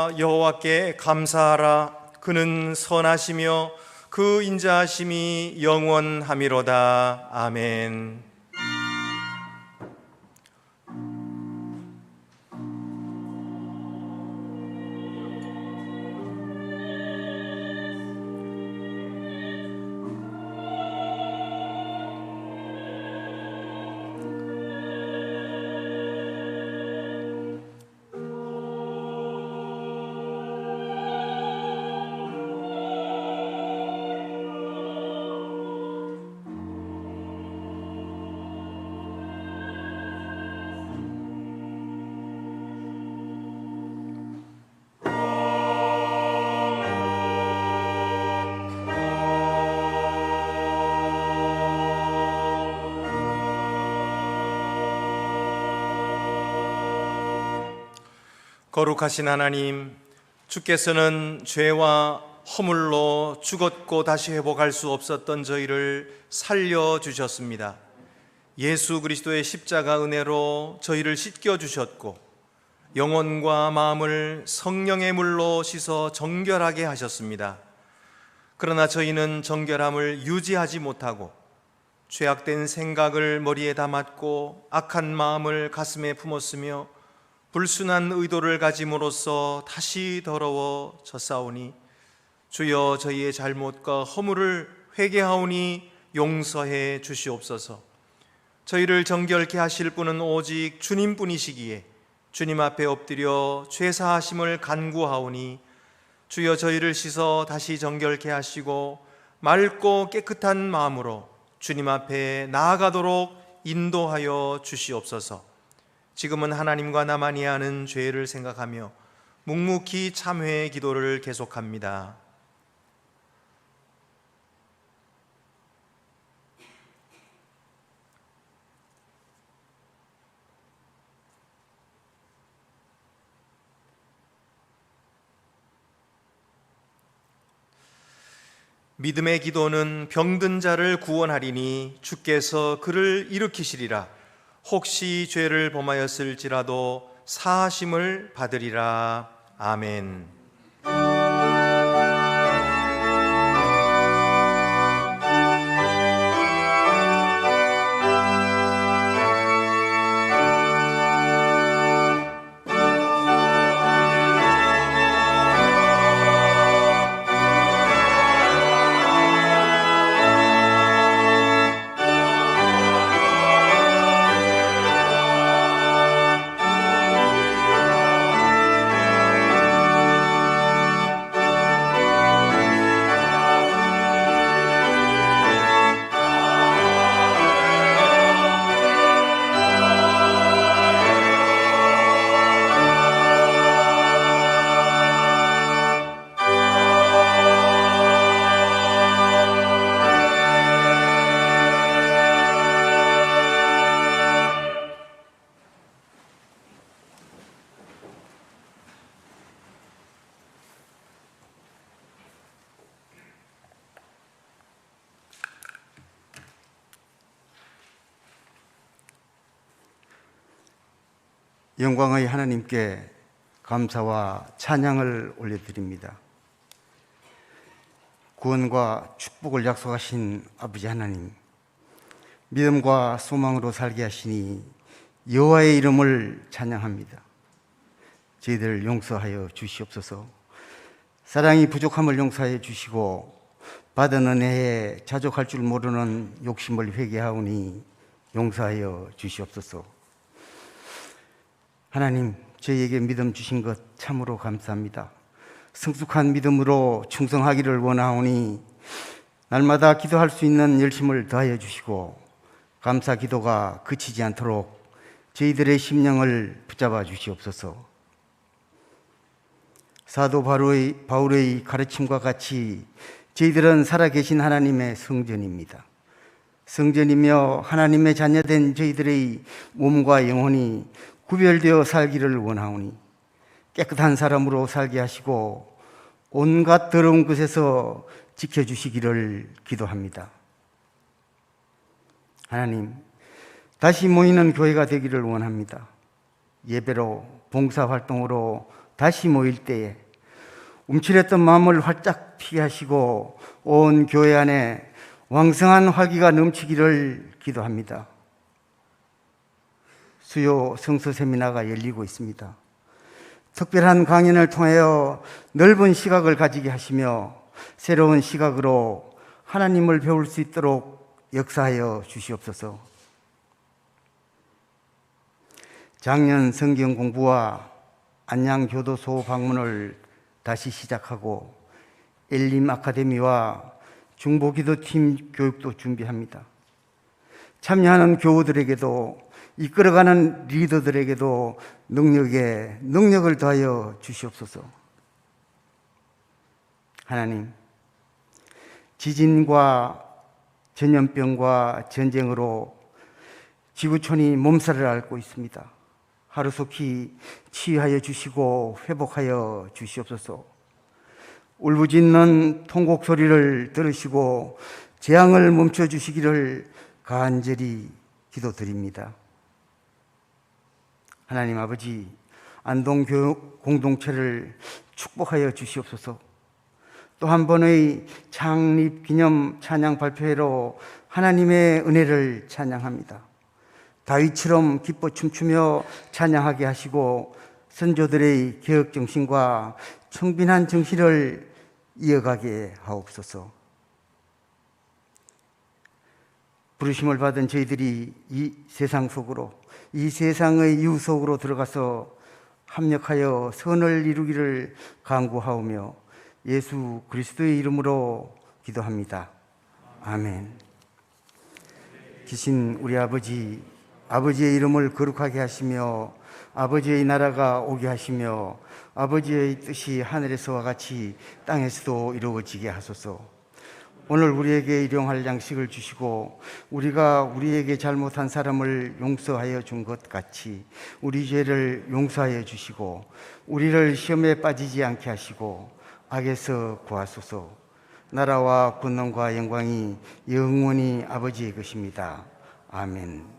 일어나 여호와께 감사하라. 그는 선하시며 그 인자하심이 영원하미로다. 아멘. 거룩하신 하나님, 주께서는 죄와 허물로 죽었고 다시 회복할 수 없었던 저희를 살려주셨습니다. 예수 그리스도의 십자가 은혜로 저희를 씻겨주셨고 영혼과 마음을 성령의 물로 씻어 정결하게 하셨습니다. 그러나 저희는 정결함을 유지하지 못하고 죄악된 생각을 머리에 담았고 악한 마음을 가슴에 품었으며 불순한 의도를 가짐으로써 다시 더러워졌사오니 주여, 저희의 잘못과 허물을 회개하오니 용서해 주시옵소서. 저희를 정결케 하실 분은 오직 주님뿐이시기에 주님 앞에 엎드려 죄사하심을 간구하오니 주여, 저희를 씻어 다시 정결케 하시고 맑고 깨끗한 마음으로 주님 앞에 나아가도록 인도하여 주시옵소서. 지금은 하나님과 나만이 아는 죄를 생각하며 묵묵히 참회의 기도를 계속합니다. 믿음의 기도는 병든 자를 구원하리니 주께서 그를 일으키시리라. 혹시 죄를 범하였을지라도 사하심을 받으리라. 아멘. 영광의 하나님께 감사와 찬양을 올려드립니다. 구원과 축복을 약속하신 아버지 하나님, 믿음과 소망으로 살게 하시니 여호와의 이름을 찬양합니다. 저희들 용서하여 주시옵소서. 사랑이 부족함을 용서하여 주시고 받은 은혜에 자족할 줄 모르는 욕심을 회개하오니 용서하여 주시옵소서. 하나님, 저희에게 믿음 주신 것 참으로 감사합니다. 성숙한 믿음으로 충성하기를 원하오니 날마다 기도할 수 있는 열심을 더하여 주시고 감사 기도가 그치지 않도록 저희들의 심령을 붙잡아 주시옵소서. 사도 바울의 가르침과 같이 저희들은 살아계신 하나님의 성전입니다. 성전이며 하나님의 자녀된 저희들의 몸과 영혼이 구별되어 살기를 원하오니 깨끗한 사람으로 살게 하시고 온갖 더러운 것에서 지켜주시기를 기도합니다. 하나님, 다시 모이는 교회가 되기를 원합니다. 예배로, 봉사활동으로, 다시 모일 때에 움츠렸던 마음을 활짝 피게 하시고 온 교회 안에 왕성한 활기가 넘치기를 기도합니다. 수요 성서 세미나가 열리고 있습니다. 특별한 강연을 통하여 넓은 시각을 가지게 하시며 새로운 시각으로 하나님을 배울 수 있도록 역사하여 주시옵소서. 작년 성경 공부와 안양교도소 방문을 다시 시작하고 엘림 아카데미와 중보기도팀 교육도 준비합니다. 참여하는 교우들에게도 이끌어가는 리더들에게도 능력을 더하여 주시옵소서. 하나님, 지진과 전염병과 전쟁으로 지구촌이 몸살을 앓고 있습니다. 하루속히 치유하여 주시고 회복하여 주시옵소서. 울부짖는 통곡 소리를 들으시고 재앙을 멈춰 주시기를 간절히 기도드립니다. 하나님 아버지, 안동교육 공동체를 축복하여 주시옵소서. 또 한 번의 창립 기념 찬양 발표회로 하나님의 은혜를 찬양합니다. 다윗처럼 기뻐 춤추며 찬양하게 하시고 선조들의 개혁 정신과 청빈한 정신을 이어가게 하옵소서. 부르심을 받은 저희들이 이 세상 속으로, 이 세상의 이유 속으로 들어가서 합력하여 선을 이루기를 간구하오며 예수 그리스도의 이름으로 기도합니다. 아멘. 기신 우리 아버지, 아버지의 이름을 거룩하게 하시며 아버지의 나라가 오게 하시며 아버지의 뜻이 하늘에서와 같이 땅에서도 이루어지게 하소서. 오늘 우리에게 일용할 양식을 주시고 우리가 우리에게 잘못한 사람을 용서하여 준 것 같이 우리 죄를 용서하여 주시고 우리를 시험에 빠지지 않게 하시고 악에서 구하소서. 나라와 권능과 영광이 영원히 아버지의 것입니다. 아멘.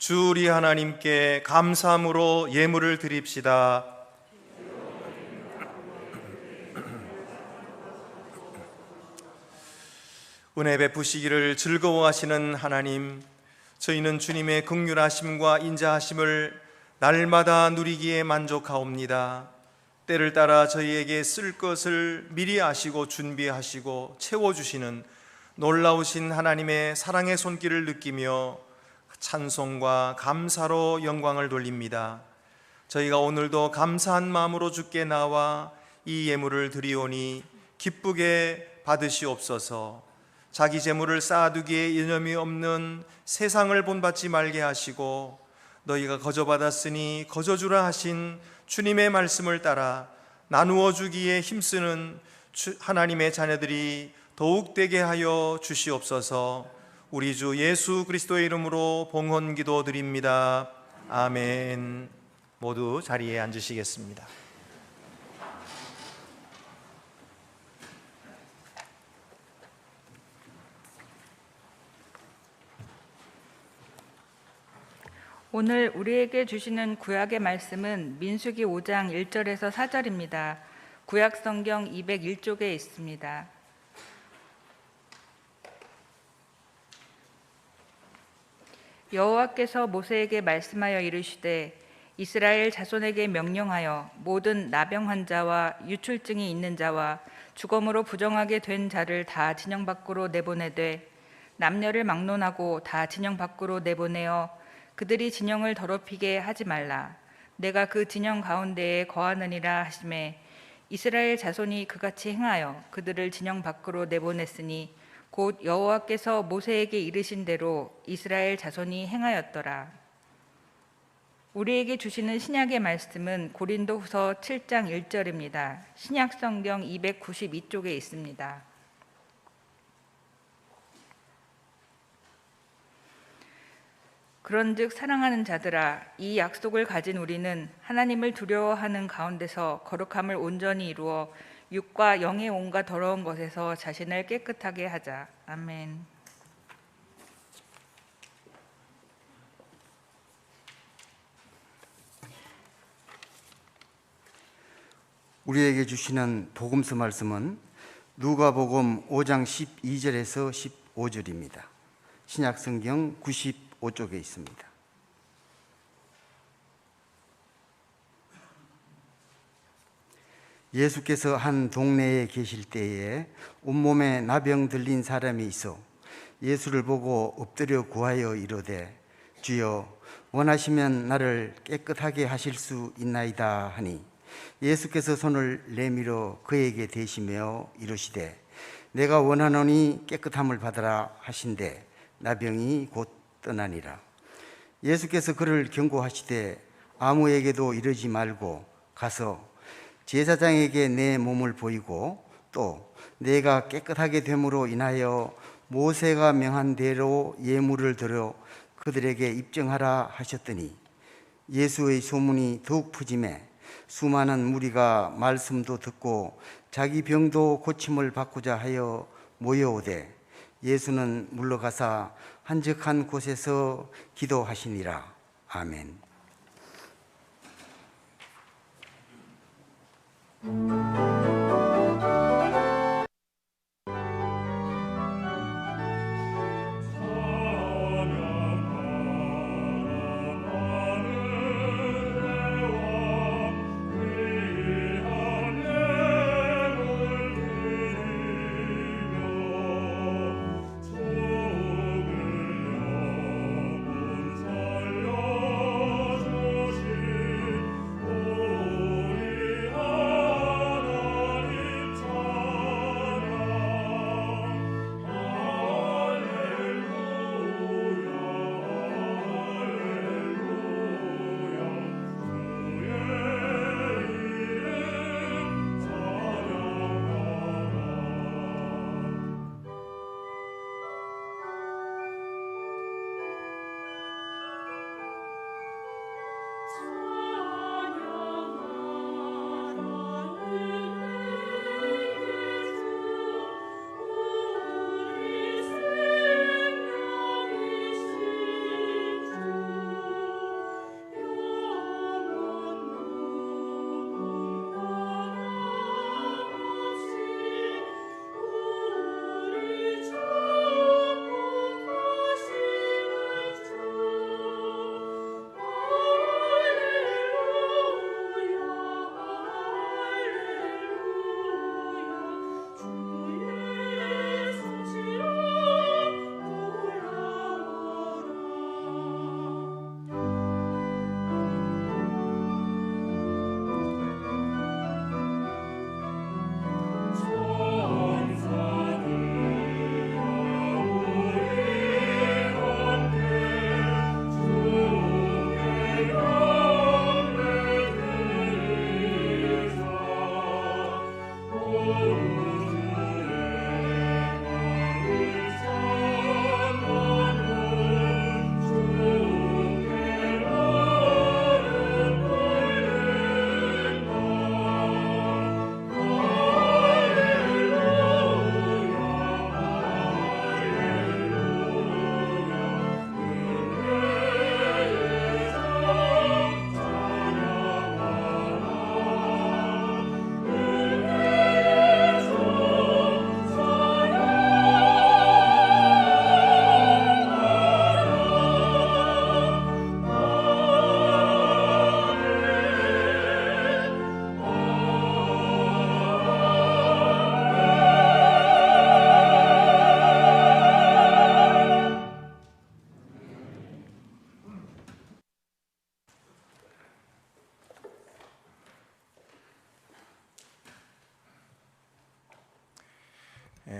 주 우리 하나님께 감사함으로 예물을 드립시다. 은혜 베푸시기를 즐거워하시는 하나님, 저희는 주님의 긍휼하심과 인자하심을 날마다 누리기에 만족하옵니다. 때를 따라 저희에게 쓸 것을 미리 아시고 준비하시고 채워주시는 놀라우신 하나님의 사랑의 손길을 느끼며 찬송과 감사로 영광을 돌립니다. 저희가 오늘도 감사한 마음으로 주께 나와 이 예물을 드리오니 기쁘게 받으시옵소서. 자기 재물을 쌓아두기에 여념이 없는 세상을 본받지 말게 하시고 너희가 거저받았으니 거저주라 하신 주님의 말씀을 따라 나누어 주기에 힘쓰는 하나님의 자녀들이 더욱 되게 하여 주시옵소서. 우리 주 예수 그리스도의 이름으로 봉헌 기도 드립니다. 아멘. 모두 자리에 앉으시겠습니다. 오늘 우리에게 주시는 구약의 말씀은 민수기 5장 1절에서 4절입니다. 구약 성경 201쪽에 있습니다. 여호와께서 모세에게 말씀하여 이르시되 이스라엘 자손에게 명령하여 모든 나병 환자와 유출증이 있는 자와 주검으로 부정하게 된 자를 다 진영 밖으로 내보내되 남녀를 막론하고 다 진영 밖으로 내보내어 그들이 진영을 더럽히게 하지 말라. 내가 그 진영 가운데에 거하느니라 하시매 이스라엘 자손이 그같이 행하여 그들을 진영 밖으로 내보냈으니 곧 여호와께서 모세에게 이르신 대로 이스라엘 자손이 행하였더라. 우리에게 주시는 신약의 말씀은 고린도후서 7장 1절입니다. 신약 성경 292쪽에 있습니다. 그런즉 사랑하는 자들아, 이 약속을 가진 우리는 하나님을 두려워하는 가운데서 거룩함을 온전히 이루어 육과 영의 온갖 더러운 것에서 자신을 깨끗하게 하자. 아멘. 우리에게 주시는 복음서 말씀은 누가복음 5장 12절에서 15절입니다. 신약 성경 95쪽에 있습니다. 예수께서 한 동네에 계실 때에 온몸에 나병 들린 사람이 있어 예수를 보고 엎드려 구하여 이르되 주여 원하시면 나를 깨끗하게 하실 수 있나이다 하니 예수께서 손을 내밀어 그에게 대시며 이르시되 내가 원하노니 깨끗함을 받으라 하신대 나병이 곧 떠나니라. 예수께서 그를 경고하시되 아무에게도 이르지 말고 가서 제사장에게 내 몸을 보이고 또 내가 깨끗하게 됨으로 인하여 모세가 명한 대로 예물을 드려 그들에게 입증하라 하셨더니 예수의 소문이 더욱 퍼지매 수많은 무리가 말씀도 듣고 자기 병도 고침을 받고자 하여 모여오되 예수는 물러가사 한적한 곳에서 기도하시니라. 아멘.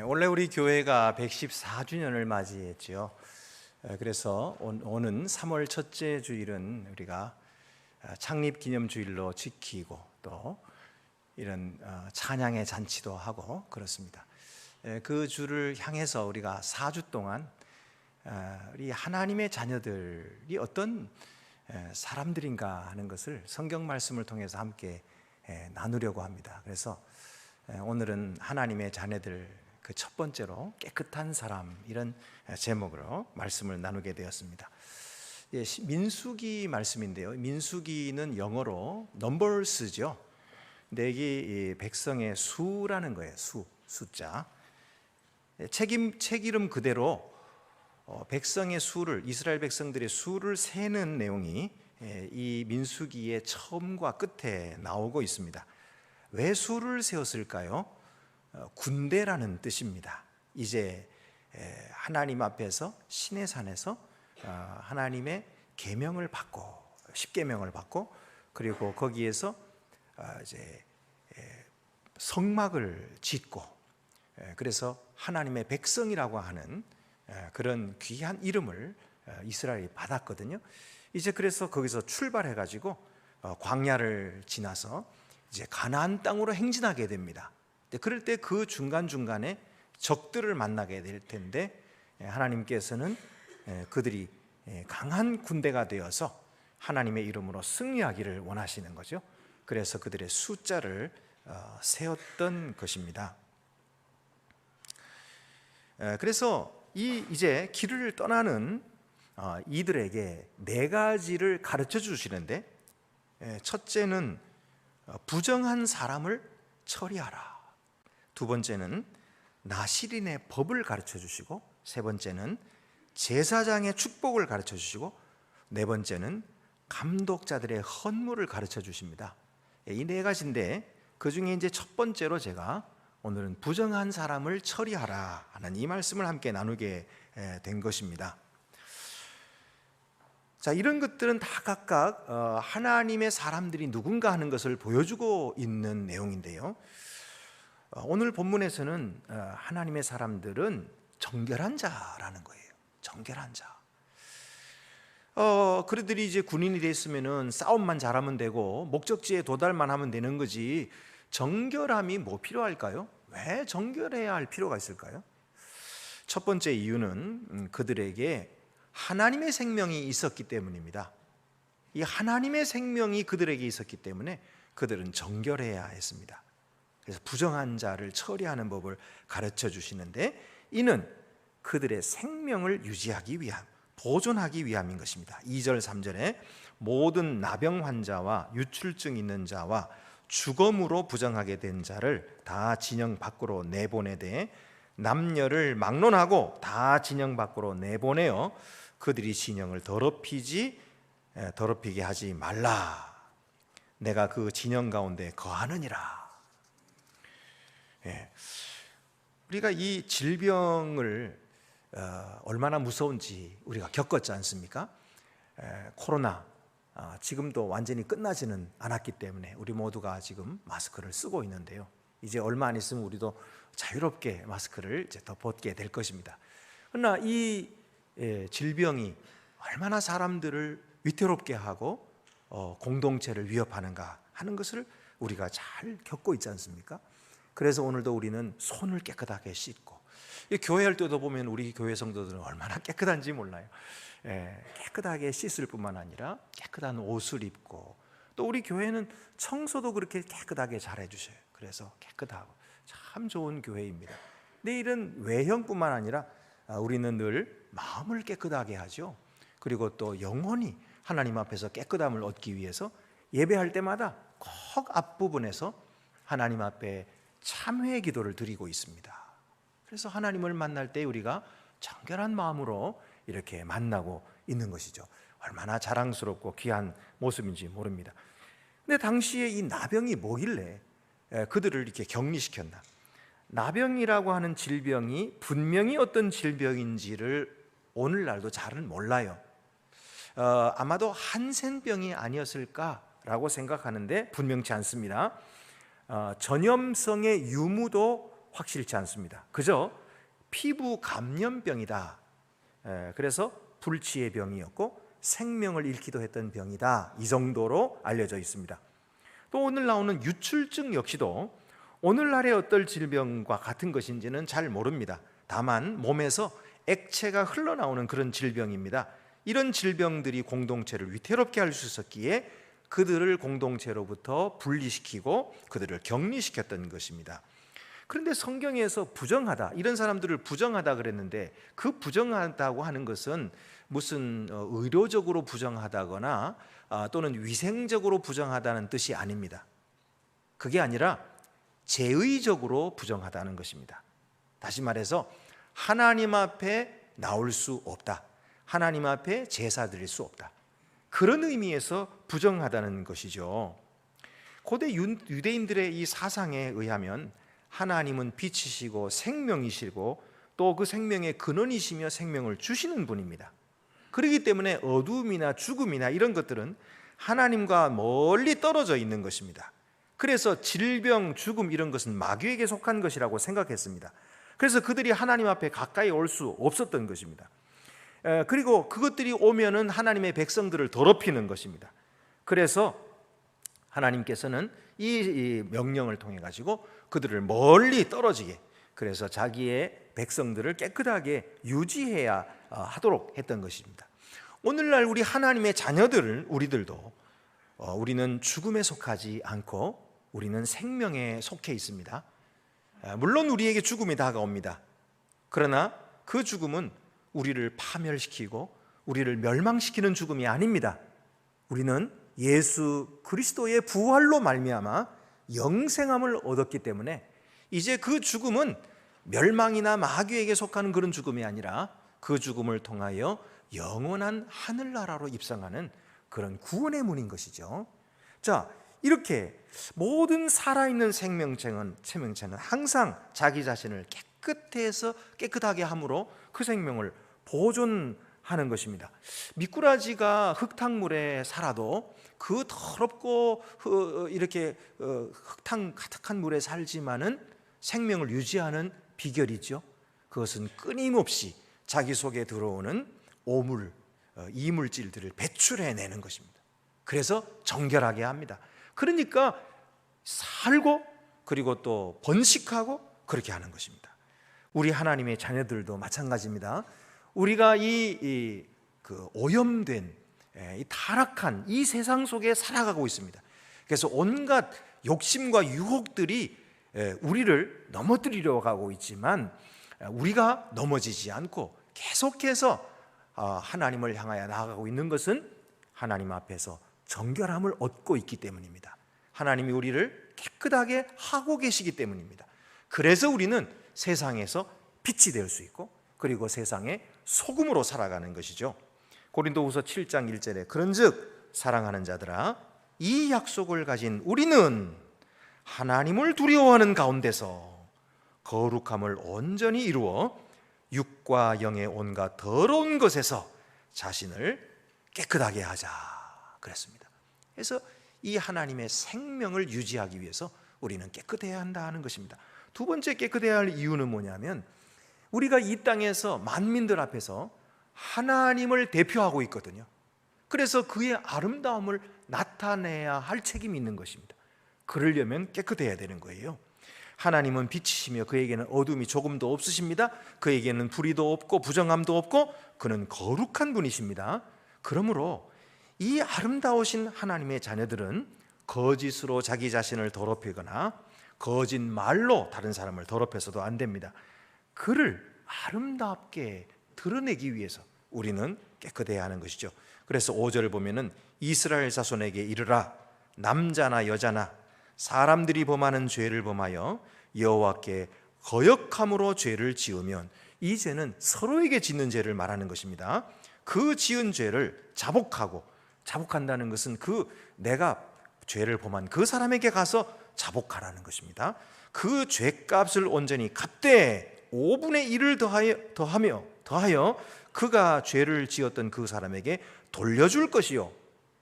원래 우리 교회가 114주년을 맞이했지요. 그래서 오는 3월 첫째 주일은 우리가 창립 기념 주일로 지키고 또 이런 찬양의 잔치도 하고 그렇습니다. 그 주를 향해서 우리가 4주 동안 우리 하나님의 자녀들이 어떤 사람들인가 하는 것을 성경 말씀을 통해서 함께 나누려고 합니다. 그래서 오늘은 하나님의 자녀들 그 첫 번째로 깨끗한 사람, 이런 제목으로 말씀을 나누게 되었습니다. 민수기 말씀인데요. 민수기는 영어로 넘버스죠. 근데 이게 백성의 수라는 거예요. 숫자. 책 이름 그대로 백성의 수를, 이스라엘 백성들의 수를 세는 내용이 이 민수기의 처음과 끝에 나오고 있습니다. 왜 수를 세웠을까요? 군대라는 뜻입니다. 이제 하나님 앞에서 신의 산에서 하나님의 계명을 받고, 십계명을 받고, 그리고 거기에서 이제 성막을 짓고, 그래서 하나님의 백성이라고 하는 그런 귀한 이름을 이스라엘이 받았거든요. 이제 그래서 거기서 출발해 가지고 광야를 지나서 이제 가나안 땅으로 행진하게 됩니다. 그럴 때 그 중간중간에 적들을 만나게 될 텐데, 하나님께서는 그들이 강한 군대가 되어서 하나님의 이름으로 승리하기를 원하시는 거죠. 그래서 그들의 숫자를 세웠던 것입니다. 그래서 이제 길을 떠나는 이들에게 네 가지를 가르쳐 주시는데, 첫째는 부정한 사람을 처리하라. 두 번째는 나실인의 법을 가르쳐 주시고, 세 번째는 제사장의 축복을 가르쳐 주시고, 네 번째는 감독자들의 헌물을 가르쳐 주십니다. 이 네 가지인데 그 중에 이제 첫 번째로 제가 오늘은 부정한 사람을 처리하라 하는 이 말씀을 함께 나누게 된 것입니다. 자, 이런 것들은 다 각각 하나님의 사람들이 누군가 하는 것을 보여주고 있는 내용인데요. 오늘 본문에서는 하나님의 사람들은 정결한 자라는 거예요. 정결한 자. 그들이 이제 군인이 됐으면은 싸움만 잘하면 되고 목적지에 도달만 하면 되는 거지, 정결함이 뭐 필요할까요? 왜 정결해야 할 필요가 있을까요? 첫 번째 이유는 그들에게 하나님의 생명이 있었기 때문입니다. 이 하나님의 생명이 그들에게 있었기 때문에 그들은 정결해야 했습니다. 그래서 부정한 자를 처리하는 법을 가르쳐 주시는데, 이는 그들의 생명을 유지하기 위함, 보존하기 위함인 것입니다. 2절 3절에 모든 나병 환자와 유출증 있는 자와 주검으로 부정하게 된 자를 다 진영 밖으로 내보내되 남녀를 막론하고 다 진영 밖으로 내보내어 그들이 진영을 더럽히게 하지 말라. 내가 그 진영 가운데 거하느니라. 우리가 이 질병을 얼마나 무서운지 우리가 겪었지 않습니까? 코로나 지금도 완전히 끝나지는 않았기 때문에 우리 모두가 지금 마스크를 쓰고 있는데요. 이제 얼마 안 있으면 우리도 자유롭게 마스크를 이제 더 벗게 될 것입니다. 그러나 이 질병이 얼마나 사람들을 위태롭게 하고 공동체를 위협하는가 하는 것을 우리가 잘 겪고 있지 않습니까? 그래서 오늘도 우리는 손을 깨끗하게 씻고, 이 교회할 때도 보면 우리 교회 성도들은 얼마나 깨끗한지 몰라요. 깨끗하게 씻을 뿐만 아니라 깨끗한 옷을 입고, 또 우리 교회는 청소도 그렇게 깨끗하게 잘 해주셔요. 그래서 깨끗하고 참 좋은 교회입니다. 근데 이런 외형뿐만 아니라 우리는 늘 마음을 깨끗하게 하죠. 그리고 또 영혼이 하나님 앞에서 깨끗함을 얻기 위해서 예배할 때마다 꼭 앞부분에서 하나님 앞에 참회의 기도를 드리고 있습니다. 그래서 하나님을 만날 때 우리가 정결한 마음으로 이렇게 만나고 있는 것이죠. 얼마나 자랑스럽고 귀한 모습인지 모릅니다. 근데 당시에 이 나병이 뭐길래 그들을 이렇게 격리시켰나? 나병이라고 하는 질병이 분명히 어떤 질병인지를 오늘날도 잘은 몰라요. 아마도 한센병이 아니었을까라고 생각하는데 분명치 않습니다. 전염성의 유무도 확실치 않습니다. 그저 피부 감염병이다. 그래서 불치의 병이었고 생명을 잃기도 했던 병이다. 이 정도로 알려져 있습니다. 또 오늘 나오는 유출증 역시도 오늘날의 어떤 질병과 같은 것인지는 잘 모릅니다. 다만 몸에서 액체가 흘러나오는 그런 질병입니다. 이런 질병들이 공동체를 위태롭게 할 수 있었기에 그들을 공동체로부터 분리시키고 그들을 격리시켰던 것입니다. 그런데 성경에서 부정하다, 이런 사람들을 부정하다 그랬는데, 그 부정하다고 하는 것은 무슨 의료적으로 부정하다거나 또는 위생적으로 부정하다는 뜻이 아닙니다. 그게 아니라 제의적으로 부정하다는 것입니다. 다시 말해서 하나님 앞에 나올 수 없다, 하나님 앞에 제사 드릴 수 없다, 그런 의미에서 부정하다는 것이죠. 고대 유대인들의 이 사상에 의하면 하나님은 빛이시고 생명이시고 또 그 생명의 근원이시며 생명을 주시는 분입니다. 그렇기 때문에 어두움이나 죽음이나 이런 것들은 하나님과 멀리 떨어져 있는 것입니다. 그래서 질병, 죽음 이런 것은 마귀에게 속한 것이라고 생각했습니다. 그래서 그들이 하나님 앞에 가까이 올 수 없었던 것입니다. 그리고 그것들이 오면은 하나님의 백성들을 더럽히는 것입니다. 그래서 하나님께서는 이 명령을 통해 가지고 그들을 멀리 떨어지게, 그래서 자기의 백성들을 깨끗하게 유지해야 하도록 했던 것입니다. 오늘날 우리 하나님의 자녀들, 우리는 죽음에 속하지 않고 우리는 생명에 속해 있습니다. 물론 우리에게 죽음이 다가옵니다. 그러나 그 죽음은 우리를 파멸시키고 우리를 멸망시키는 죽음이 아닙니다. 우리는 예수 그리스도의 부활로 말미암아 영생함을 얻었기 때문에 이제 그 죽음은 멸망이나 마귀에게 속하는 그런 죽음이 아니라 그 죽음을 통하여 영원한 하늘나라로 입성하는 그런 구원의 문인 것이죠. 자, 이렇게 모든 살아있는 생명체는 항상 자기 자신을 깨끗하게 함으로 그 생명을 보존하는 것입니다. 미꾸라지가 흙탕물에 살아도 그 더럽고 이렇게 흙탕 가득한 물에 살지만은 생명을 유지하는 비결이죠. 그것은 끊임없이 자기 속에 들어오는 오물, 이물질들을 배출해내는 것입니다. 그래서 정결하게 합니다. 그러니까 살고 그리고 또 번식하고 그렇게 하는 것입니다. 우리 하나님의 자녀들도 마찬가지입니다. 우리가 그 오염된 이 타락한 이 세상 속에 살아가고 있습니다. 그래서 온갖 욕심과 유혹들이 우리를 넘어뜨리려 가고 있지만 우리가 넘어지지 않고 계속해서 하나님을 향하여 나아가고 있는 것은 하나님 앞에서 정결함을 얻고 있기 때문입니다. 하나님이 우리를 깨끗하게 하고 계시기 때문입니다. 그래서 우리는 세상에서 빛이 될 수 있고 그리고 세상의 소금으로 살아가는 것이죠. 고린도후서 7장 1절에 그런즉 사랑하는 자들아 이 약속을 가진 우리는 하나님을 두려워하는 가운데서 거룩함을 온전히 이루어 육과 영의 온갖 더러운 것에서 자신을 깨끗하게 하자 그랬습니다. 그래서 이 하나님의 생명을 유지하기 위해서 우리는 깨끗해야 한다 하는 것입니다. 두 번째 깨끗해야 할 이유는 뭐냐면 우리가 이 땅에서 만민들 앞에서 하나님을 대표하고 있거든요. 그래서 그의 아름다움을 나타내야 할 책임이 있는 것입니다. 그러려면 깨끗해야 되는 거예요. 하나님은 빛이시며 그에게는 어둠이 조금도 없으십니다. 그에게는 불의도 없고 부정함도 없고 그는 거룩한 분이십니다. 그러므로 이 아름다우신 하나님의 자녀들은 거짓으로 자기 자신을 더럽히거나 거짓말로 다른 사람을 더럽혀서도 안 됩니다. 그를 아름답게 드러내기 위해서 우리는 깨끗해야 하는 것이죠. 그래서 5절을 보면은 이스라엘 자손에게 이르라, 남자나 여자나 사람들이 범하는 죄를 범하여 여호와께 거역함으로 죄를 지으면, 이 죄는 서로에게 짓는 죄를 말하는 것입니다. 그 지은 죄를 자복한다는 것은 내가 죄를 범한 그 사람에게 가서 자복하라는 것입니다. 그 죄값을 온전히 갚되 5분의 1을 더하여 그가 죄를 지었던 그 사람에게 돌려줄 것이요,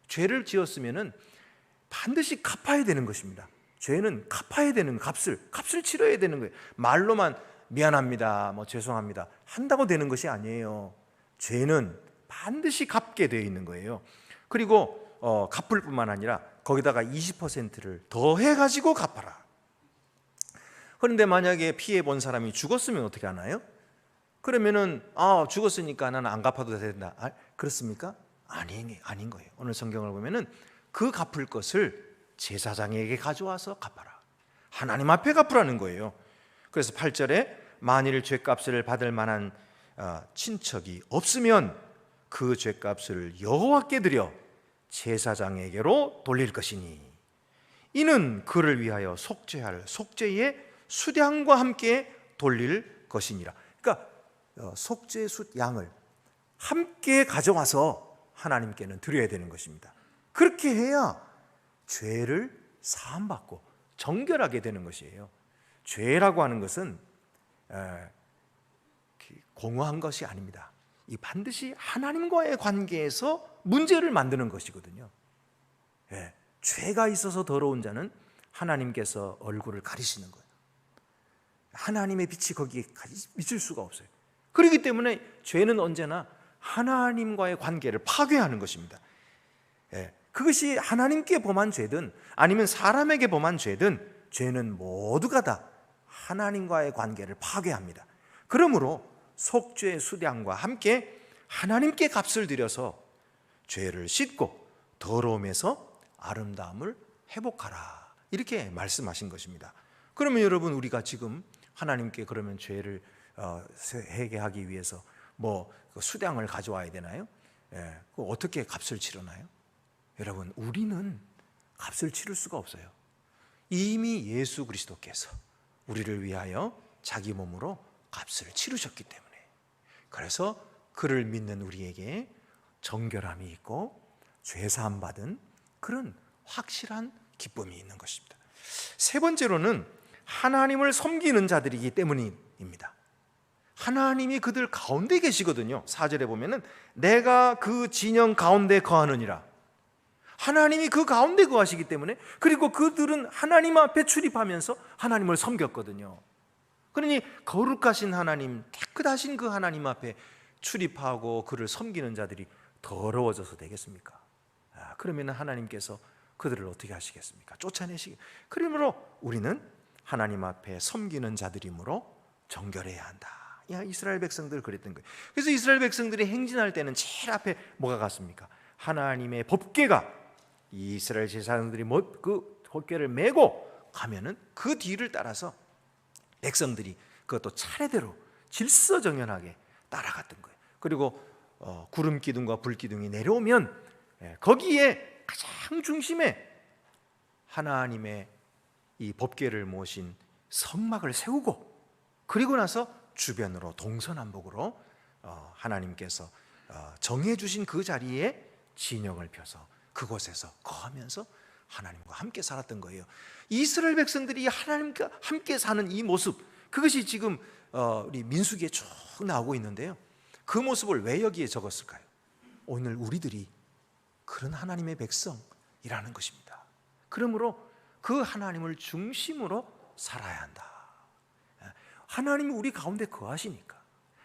죄를 지었으면은 반드시 갚아야 되는 것입니다. 죄는 갚아야 되는 값을 치러야 되는 거예요. 말로만 미안합니다, 죄송합니다 한다고 되는 것이 아니에요. 죄는 반드시 갚게 되어 있는 거예요. 그리고 갚을 뿐만 아니라 거기다가 20%를 더해가지고 갚아라. 그런데 만약에 피해 본 사람이 죽었으면 어떻게 하나요? 그러면은 죽었으니까 나는 안 갚아도 된다. 그렇습니까? 아닌 거예요. 오늘 성경을 보면은 그 갚을 것을 제사장에게 가져와서 갚아라. 하나님 앞에 갚으라는 거예요. 그래서 8절에 만일 죄값을 받을 만한 친척이 없으면 그 죄값을 여호와께 드려 제사장에게로 돌릴 것이니 이는 그를 위하여 속죄할 속죄의 수량과 함께 돌릴 것이니라. 그러니까 속죄 양을 함께 가져와서 하나님께는 드려야 되는 것입니다. 그렇게 해야 죄를 사함받고 정결하게 되는 것이에요. 죄라고 하는 것은 공허한 것이 아닙니다. 이 반드시 하나님과의 관계에서 문제를 만드는 것이거든요. 죄가 있어서 더러운 자는 하나님께서 얼굴을 가리시는 거예요. 하나님의 빛이 거기에 미칠 수가 없어요. 그렇기 때문에 죄는 언제나 하나님과의 관계를 파괴하는 것입니다. 그것이 하나님께 범한 죄든 아니면 사람에게 범한 죄든 죄는 모두가 다 하나님과의 관계를 파괴합니다. 그러므로 속죄 수량과 함께 하나님께 값을 들여서 죄를 씻고 더러움에서 아름다움을 회복하라, 이렇게 말씀하신 것입니다. 그러면 여러분, 우리가 지금 하나님께 그러면 죄를 회개하기 위해서 수량을 가져와야 되나요? 어떻게 값을 치르나요? 여러분, 우리는 값을 치를 수가 없어요. 이미 예수 그리스도께서 우리를 위하여 자기 몸으로 값을 치르셨기 때문에, 그래서 그를 믿는 우리에게 정결함이 있고 죄사함 받은 그런 확실한 기쁨이 있는 것입니다. 세 번째로는 하나님을 섬기는 자들이기 때문입니다. 하나님이 그들 가운데 계시거든요. 4절에 보면은 내가 그 진영 가운데 거하느니라. 하나님이 그 가운데 거하시기 때문에, 그리고 그들은 하나님 앞에 출입하면서 하나님을 섬겼거든요. 그러니 거룩하신 하나님, 깨끗하신 그 하나님 앞에 출입하고 그를 섬기는 자들이 더러워져서 되겠습니까? 그러면 하나님께서 그들을 어떻게 하시겠습니까? 쫓아내시겠. 그러므로 우리는 하나님 앞에 섬기는 자들이므로 정결해야 한다. 이스라엘 백성들 그랬던 거예요. 그래서 이스라엘 백성들이 행진할 때는 제일 앞에 뭐가 갔습니까? 하나님의 법궤가, 이스라엘 제사장들이 그 법궤를 메고 가면은 그 뒤를 따라서 백성들이 그것도 차례대로 질서정연하게 따라갔던 거예요. 그리고 구름 기둥과 불 기둥이 내려오면 거기에 가장 중심에 하나님의 이 법궤를 모신 성막을 세우고, 그리고 나서 주변으로 동서남북으로 하나님께서 정해주신 그 자리에 진영을 펴서 그곳에서 거하면서 하나님과 함께 살았던 거예요. 이스라엘 백성들이 하나님과 함께 사는 이 모습, 그것이 지금 우리 민수기에 쭉 나오고 있는데요. 그 모습을 왜 여기에 적었을까요? 오늘 우리들이 그런 하나님의 백성이라는 것입니다. 그러므로 그 하나님을 중심으로 살아야 한다. 하나님이 우리 가운데 거하시니까.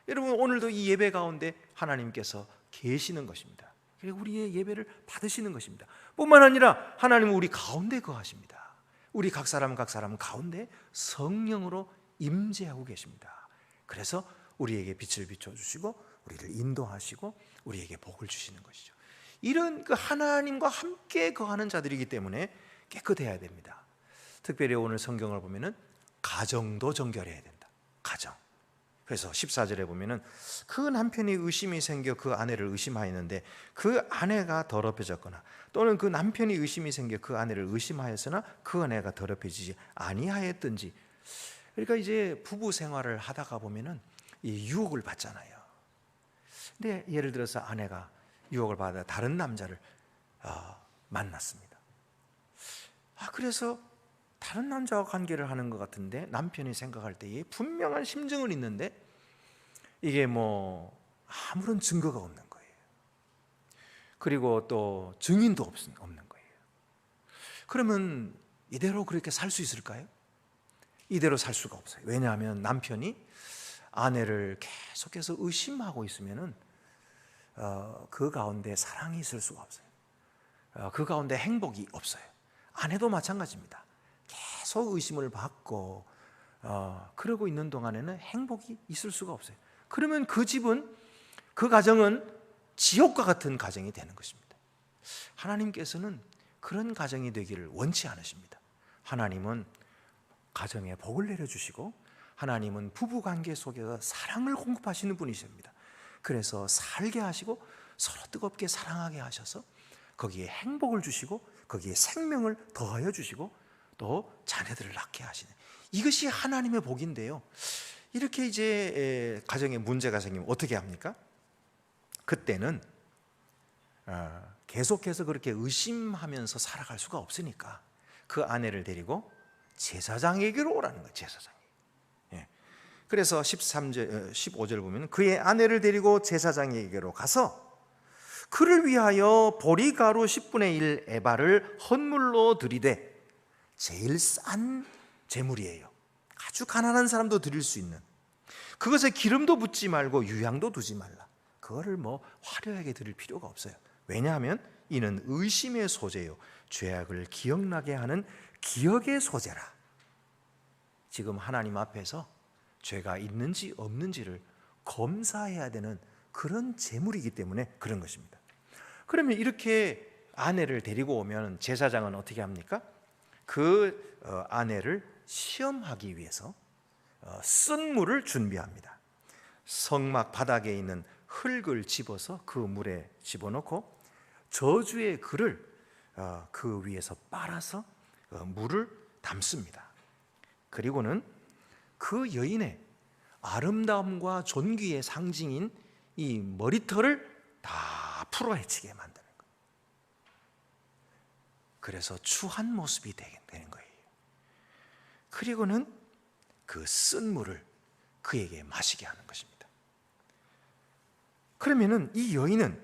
여러분, 오늘도 이 예배 가운데 하나님께서 계시는 것입니다. 그리고 우리의 예배를 받으시는 것입니다. 뿐만 아니라 하나님은 우리 가운데 거하십니다. 우리 각 사람 가운데 성령으로 임재하고 계십니다. 그래서 우리에게 빛을 비춰주시고 우리를 인도하시고 우리에게 복을 주시는 것이죠. 이런 그 하나님과 함께 거하는 자들이기 때문에 깨끗해야 됩니다. 특별히 오늘 성경을 보면은 가정도 정결해야 된다. 가정. 그래서 14절에 보면은 그 남편이 의심이 생겨 그 아내를 의심하였는데 그 아내가 더럽혀졌거나 또는 그 남편이 의심이 생겨 그 아내를 의심하였으나 그 아내가 더럽혀지지 아니하였든지. 그러니까 이제 부부 생활을 하다가 보면은 이 유혹을 받잖아요. 근데 예를 들어서 아내가 유혹을 받아 다른 남자를 만났습니다. 그래서 다른 남자와 관계를 하는 것 같은데 남편이 생각할 때에 분명한 심증은 있는데 이게 뭐 아무런 증거가 없는 거예요. 그리고 또 증인도 없는 거예요. 그러면 이대로 그렇게 살 수 있을까요? 이대로 살 수가 없어요. 왜냐하면 남편이 아내를 계속해서 의심하고 있으면은 그 가운데 사랑이 있을 수가 없어요. 그 가운데 행복이 없어요. 아내도 마찬가지입니다. 계속 의심을 받고 그러고 있는 동안에는 행복이 있을 수가 없어요. 그러면 그 집은, 그 가정은 지옥과 같은 가정이 되는 것입니다. 하나님께서는 그런 가정이 되기를 원치 않으십니다. 하나님은 가정에 복을 내려주시고 하나님은 부부관계 속에서 사랑을 공급하시는 분이십니다. 그래서 살게 하시고 서로 뜨겁게 사랑하게 하셔서 거기에 행복을 주시고 거기에 생명을 더하여 주시고 또 자녀들을 낳게 하시는, 이것이 하나님의 복인데요. 이렇게 이제 가정에 문제가 생기면 어떻게 합니까? 그때는 계속해서 그렇게 의심하면서 살아갈 수가 없으니까 그 아내를 데리고 제사장에게로 오라는 거예요. 제사장. 그래서 15절 보면 그의 아내를 데리고 제사장에게로 가서 그를 위하여 보리가루 10분의 1 에바를 헌물로 드리되, 제일 싼 제물이에요. 아주 가난한 사람도 드릴 수 있는, 그것에 기름도 붓지 말고 유향도 두지 말라. 그거를 뭐 화려하게 드릴 필요가 없어요. 왜냐하면 이는 의심의 소재요, 죄악을 기억나게 하는 기억의 소재라. 지금 하나님 앞에서 죄가 있는지 없는지를 검사해야 되는 그런 제물이기 때문에 그런 것입니다. 그러면 이렇게 아내를 데리고 오면 제사장은 어떻게 합니까? 그 아내를 시험하기 위해서 쓴 물을 준비합니다. 성막 바닥에 있는 흙을 집어서 그 물에 집어넣고 저주의 글을 그 위에서 빨아서 물을 담습니다. 그리고는 그 여인의 아름다움과 존귀의 상징인 이 머리털을 다 풀어헤치게 만드는 거예요. 그래서 추한 모습이 되는 거예요. 그리고는 그 쓴 물을 그에게 마시게 하는 것입니다. 그러면은 이 여인은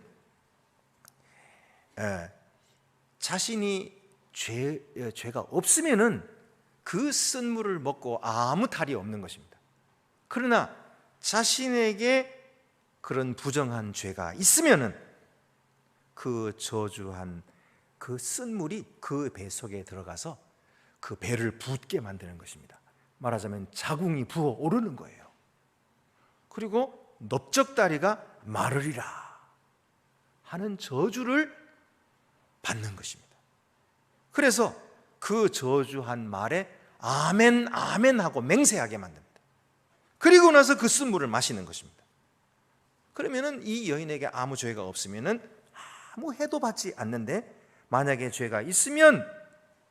자신이 죄가 없으면은 그 쓴 물을 먹고 아무 탈이 없는 것입니다. 그러나 자신에게 그런 부정한 죄가 있으면은 그 저주한 그 쓴 물이 그 배 속에 들어가서 그 배를 붓게 만드는 것입니다. 말하자면 자궁이 부어 오르는 거예요. 그리고 넓적다리가 마르리라 하는 저주를 받는 것입니다. 그래서 그 저주한 말에 아멘 아멘 하고 맹세하게 만듭니다. 그리고 나서 그 쓴물을 마시는 것입니다. 그러면은 이 여인에게 아무 죄가 없으면은 아무 해도 받지 않는데, 만약에 죄가 있으면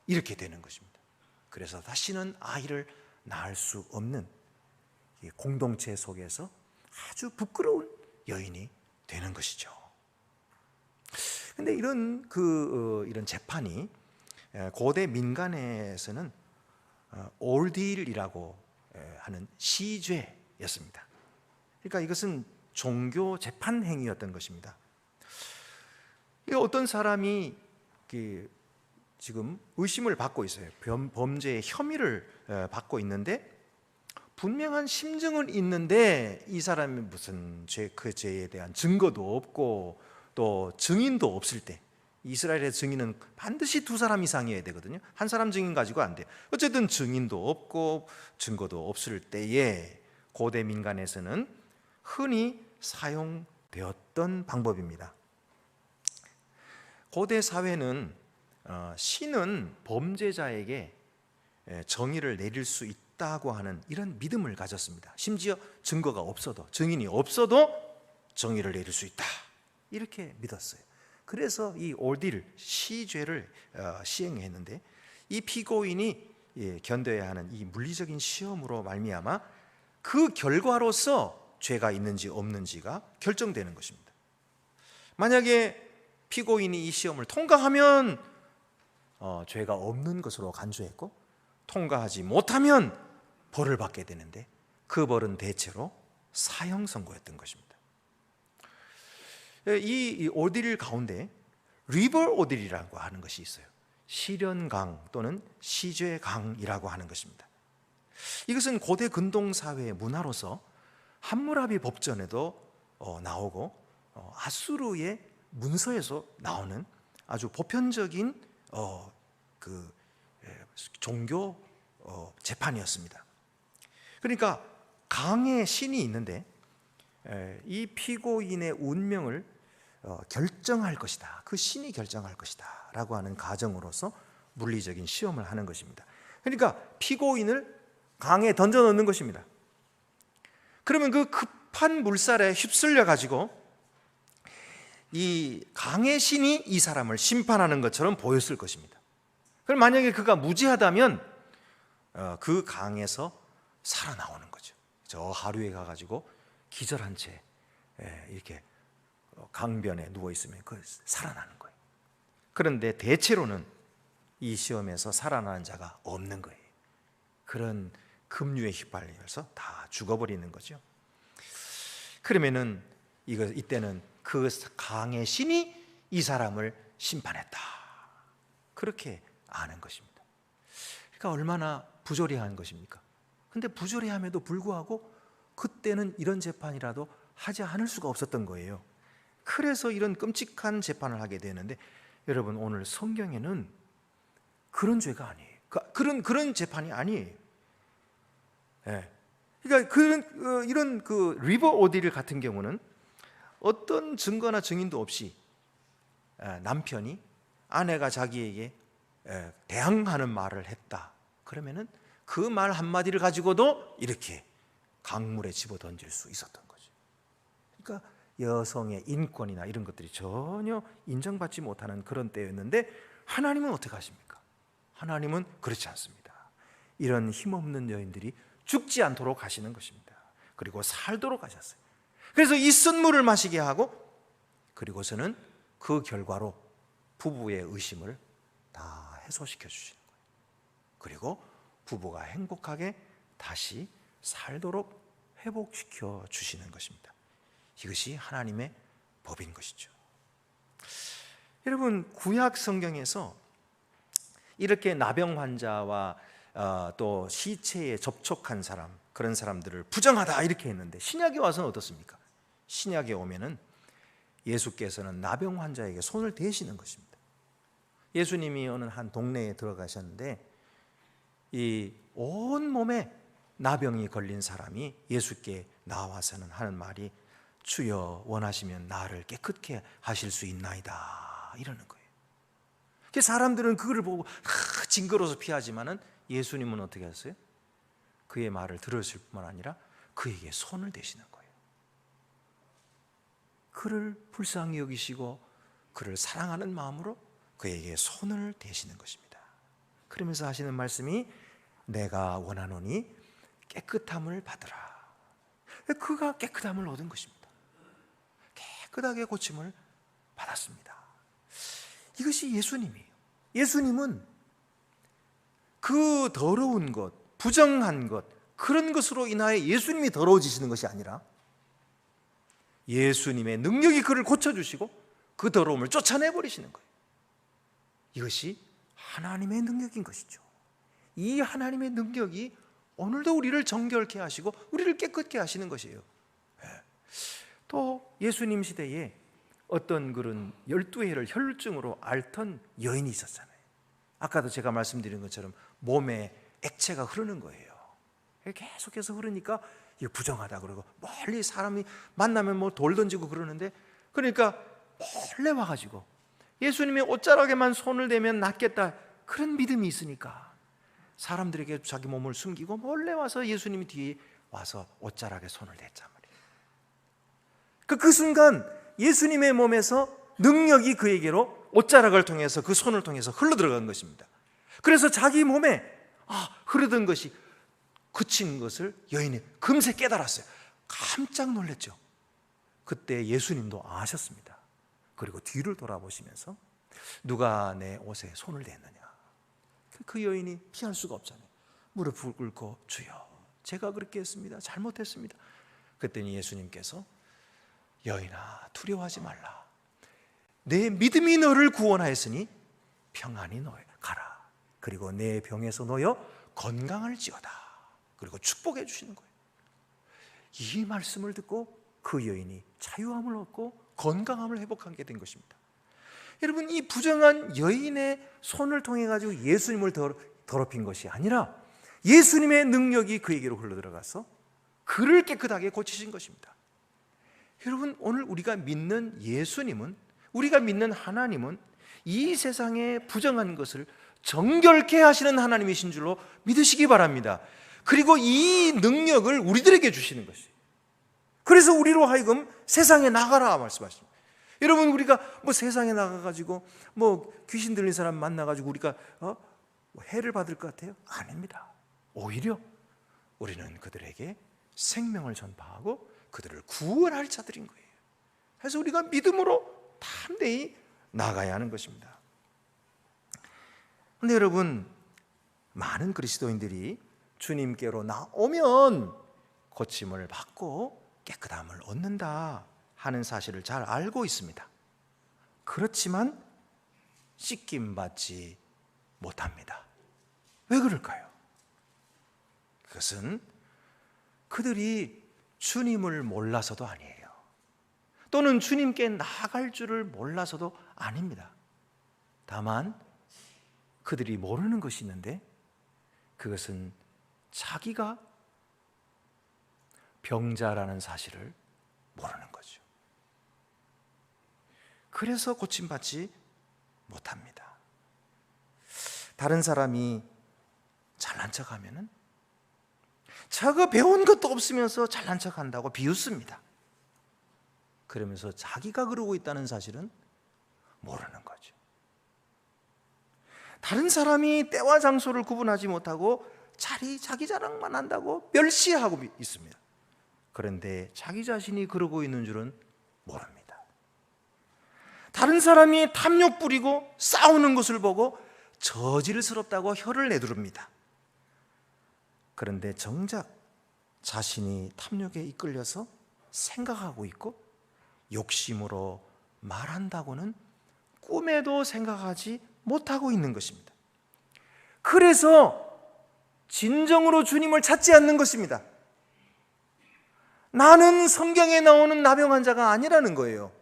이렇게 되는 것입니다. 그래서 다시는 아이를 낳을 수 없는 공동체 속에서 아주 부끄러운 여인이 되는 것이죠. 그런데 이런 재판이 고대 민간에서는 올딜이라고 하는 시죄였습니다. 그러니까 이것은 종교 재판 행위였던 것입니다. 어떤 사람이 지금 의심을 받고 있어요. 범죄의 혐의를 받고 있는데 분명한 심증은 있는데 이 사람이 무슨 그 죄에 대한 증거도 없고 또 증인도 없을 때 이스라엘의 증인은 반드시 2사람 이상이어야 되거든요. 한 사람 증인 가지고 안 돼요. 어쨌든 증인도 없고 증거도 없을 때에 고대 민간에서는 흔히 사용되었던 방법입니다. 고대 사회는 신은 범죄자에게 정의를 내릴 수 있다고 하는 이런 믿음을 가졌습니다. 심지어 증거가 없어도, 증인이 없어도 정의를 내릴 수 있다, 이렇게 믿었어요. 그래서 이 오딜, 시죄를 시행했는데, 이 피고인이 견뎌야 하는 이 물리적인 시험으로 말미암아 그 결과로서 죄가 있는지 없는지가 결정되는 것입니다. 만약에 피고인이 이 시험을 통과하면 죄가 없는 것으로 간주했고, 통과하지 못하면 벌을 받게 되는데, 그 벌은 대체로 사형 선고였던 것입니다. 이 오딜 가운데 리버 오딜이라고 하는 것이 있어요. 시련강 또는 시죄강이라고 하는 것입니다. 이것은 고대 근동사회의 문화로서 함무라비 법전에도 나오고 아수르의 문서에서 나오는 아주 보편적인 종교 재판이었습니다. 그러니까 강의 신이 있는데 이 피고인의 운명을 결정할 것이다, 그 신이 결정할 것이다 라고 하는 가정으로서 물리적인 시험을 하는 것입니다. 그러니까 피고인을 강에 던져 넣는 것입니다. 그러면 그 급한 물살에 휩쓸려 가지고 이 강의 신이 이 사람을 심판하는 것처럼 보였을 것입니다. 그럼 만약에 그가 무지하다면 그 강에서 살아나오는 거죠. 저 하류에 가가지고 기절한 채 이렇게 강변에 누워 있으면 그 살아나는 거예요. 그런데 대체로는 이 시험에서 살아나는 자가 없는 거예요. 그런 급류에 휘발려서 다 죽어버리는 거죠. 그러면은 이때는 그 강의 신이 이 사람을 심판했다, 그렇게 아는 것입니다. 그러니까 얼마나 부조리한 것입니까? 근데 부조리함에도 불구하고 그때는 이런 재판이라도 하지 않을 수가 없었던 거예요. 그래서 이런 끔찍한 재판을 하게 되는데, 여러분 오늘 성경에는 그런 죄가 아니에요. 그런 재판이 아니에요. 그러니까 이런 리버 오딜 같은 경우는 어떤 증거나 증인도 없이 남편이 아내가 자기에게 대항하는 말을 했다, 그러면은 그 말 한마디를 가지고도 이렇게 강물에 집어 던질 수 있었던 거죠. 그러니까 여성의 인권이나 이런 것들이 전혀 인정받지 못하는 그런 때였는데, 하나님은 어떻게 하십니까? 하나님은 그렇지 않습니다. 이런 힘없는 여인들이 죽지 않도록 하시는 것입니다. 그리고 살도록 하셨어요. 그래서 이 쓴물을 마시게 하고, 그리고서는 그 결과로 부부의 의심을 다 해소시켜 주시는 거예요. 그리고 부부가 행복하게 다시 살도록 회복시켜 주시는 것입니다. 이것이 하나님의 법인 것이죠. 여러분, 구약 성경에서 이렇게 나병 환자와 또 시체에 접촉한 사람, 그런 사람들을 부정하다 이렇게 했는데, 신약에 와서는 어떻습니까? 신약에 오면은 예수께서는 나병 환자에게 손을 대시는 것입니다. 예수님이 어느 한 동네에 들어가셨는데 이 온 몸에 나병이 걸린 사람이 예수께 나와서는 하는 말이, 주여 원하시면 나를 깨끗게 하실 수 있나이다, 이러는 거예요. 사람들은 그거를 보고 징그러워서 피하지만은 예수님은 어떻게 하셨어요? 그의 말을 들으실 뿐만 아니라 그에게 손을 대시는 거예요. 그를 불쌍히 여기시고 그를 사랑하는 마음으로 그에게 손을 대시는 것입니다. 그러면서 하시는 말씀이, 내가 원하노니 깨끗함을 받으라. 그가 깨끗함을 얻은 것입니다. 깨끗하게 고침을 받았습니다. 이것이 예수님이에요. 예수님은 그 더러운 것, 부정한 것, 그런 것으로 인하여 예수님이 더러워지시는 것이 아니라 예수님의 능력이 그를 고쳐주시고 그 더러움을 쫓아내버리시는 거예요. 이것이 하나님의 능력인 것이죠. 이 하나님의 능력이 오늘도 우리를 정결케 하시고 우리를 깨끗게 하시는 것이에요. 또 예수님 시대에 어떤 그런 12해를 혈루증으로 앓던 여인이 있었잖아요. 아까도 제가 말씀드린 것처럼 몸에 액체가 흐르는 거예요. 계속해서 흐르니까 이거 부정하다 그러고, 멀리 사람이 만나면 뭐 돌 던지고 그러는데, 그러니까 몰래 와가지고 예수님의 옷자락에만 손을 대면 낫겠다, 그런 믿음이 있으니까 사람들에게 자기 몸을 숨기고 몰래 와서 예수님이 뒤에 와서 옷자락에 손을 댔단 말이에요. 그 순간 예수님의 몸에서 능력이 그에게로 옷자락을 통해서, 그 손을 통해서 흘러들어간 것입니다. 그래서 자기 몸에 흐르던 것이 그친 것을 여인이 금세 깨달았어요. 깜짝 놀랐죠. 그때 예수님도 아셨습니다. 그리고 뒤를 돌아보시면서 누가 내 옷에 손을 댔느냐. 그 여인이 피할 수가 없잖아요. 무릎을 꿇고 주여, 제가 그렇게 했습니다. 잘못했습니다. 그랬더니 예수님께서 여인아, 두려워하지 말라. 내 믿음이 너를 구원하였으니 평안히 너에 가라. 그리고 내 병에서 놓여 건강할지어다. 그리고 축복해 주시는 거예요. 이 말씀을 듣고 그 여인이 자유함을 얻고 건강함을 회복하게 된 것입니다. 여러분, 이 부정한 여인의 손을 통해 가지고 예수님을 더럽힌 것이 아니라 예수님의 능력이 그에게로 흘러들어가서 그를 깨끗하게 고치신 것입니다. 여러분, 오늘 우리가 믿는 예수님은, 우리가 믿는 하나님은 이 세상의 부정한 것을 정결케 하시는 하나님이신 줄로 믿으시기 바랍니다. 그리고 이 능력을 우리들에게 주시는 것이에요. 그래서 우리로 하여금 세상에 나가라 말씀하십니다. 여러분, 우리가 뭐 세상에 나가가지고 뭐 귀신 들린 사람 만나가지고 우리가 해를 받을 것 같아요? 아닙니다. 오히려 우리는 그들에게 생명을 전파하고 그들을 구원할 자들인 거예요. 그래서 우리가 믿음으로 담대히 나가야 하는 것입니다. 그런데 여러분, 많은 그리스도인들이 주님께로 나오면 고침을 받고 깨끗함을 얻는다 하는 사실을 잘 알고 있습니다. 그렇지만 씻김 받지 못합니다. 왜 그럴까요? 그것은 그들이 주님을 몰라서도 아니에요. 또는 주님께 나아갈 줄을 몰라서도 아닙니다. 다만 그들이 모르는 것이 있는데, 그것은 자기가 병자라는 사실을 모르는 거죠. 그래서 고침받지 못합니다. 다른 사람이 잘난 척하면은 자기가 배운 것도 없으면서 잘난 척한다고 비웃습니다. 그러면서 자기가 그러고 있다는 사실은 모르는 거죠. 다른 사람이 때와 장소를 구분하지 못하고 자기 자랑만 한다고 멸시하고 있습니다. 그런데 자기 자신이 그러고 있는 줄은 모릅니다. 다른 사람이 탐욕 부리고 싸우는 것을 보고 저질스럽다고 혀를 내두릅니다. 그런데 정작 자신이 탐욕에 이끌려서 생각하고 있고 욕심으로 말한다고는 꿈에도 생각하지 못하고 있는 것입니다. 그래서 진정으로 주님을 찾지 않는 것입니다. 나는 성경에 나오는 나병 환자가 아니라는 거예요.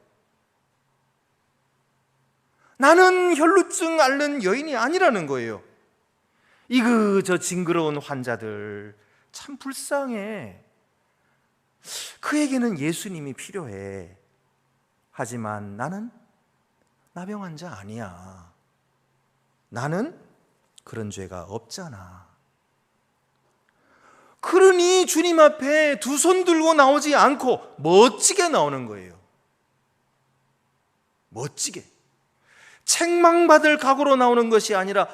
나는 혈루증 앓는 여인이 아니라는 거예요. 저 징그러운 환자들 참 불쌍해. 그에게는 예수님이 필요해. 하지만 나는 나병 환자 아니야. 나는 그런 죄가 없잖아. 그러니 주님 앞에 두 손 들고 나오지 않고 멋지게 나오는 거예요. 멋지게. 책망받을 각오로 나오는 것이 아니라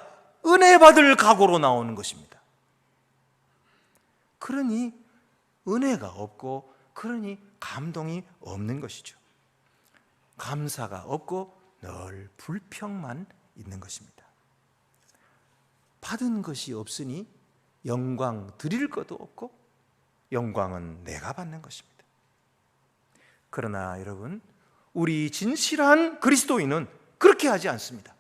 은혜 받을 각오로 나오는 것입니다. 그러니 은혜가 없고, 그러니 감동이 없는 것이죠. 감사가 없고 늘 불평만 있는 것입니다. 받은 것이 없으니 영광 드릴 것도 없고 영광은 내가 받는 것입니다. 그러나 여러분, 우리 진실한 그리스도인은 그렇게 하지 않습니다.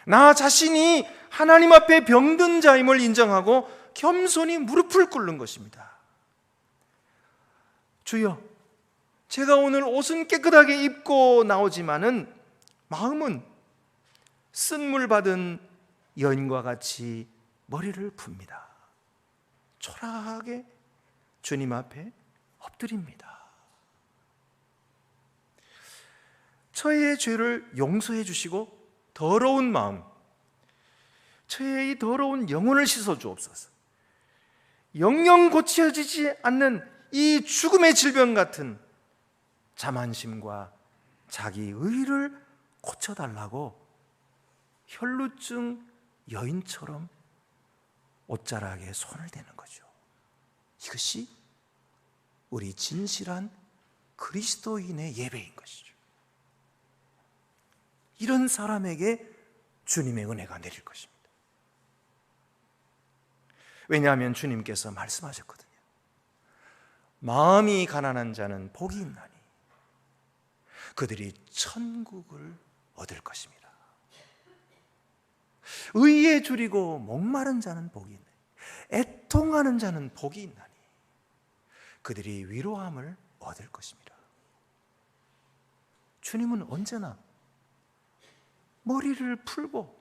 나 자신이 하나님 앞에 병든 자임을 인정하고 겸손히 무릎을 꿇는 것입니다. 주여, 제가 오늘 옷은 깨끗하게 입고 나오지만은 마음은 쓴물 받은 여인과 같이 머리를 풉니다. 초라하게 주님 앞에 엎드립니다. 저의 죄를 용서해 주시고 더러운 마음, 저의 이 더러운 영혼을 씻어 주옵소서. 영영 고쳐지지 않는 이 죽음의 질병 같은 자만심과 자기 의를 고쳐달라고 혈루증 여인처럼 옷자락에 손을 대는 거죠. 이것이 우리 진실한 그리스도인의 예배인 것이죠. 이런 사람에게 주님의 은혜가 내릴 것입니다. 왜냐하면 주님께서 말씀하셨거든요. 마음이 가난한 자는 복이 있나니 그들이 천국을 얻을 것입니다. 의에 줄이고 목마른 자는 복이 있나니 애통하는 자는 복이 있나니 그들이 위로함을 얻을 것입니다. 주님은 언제나 머리를 풀고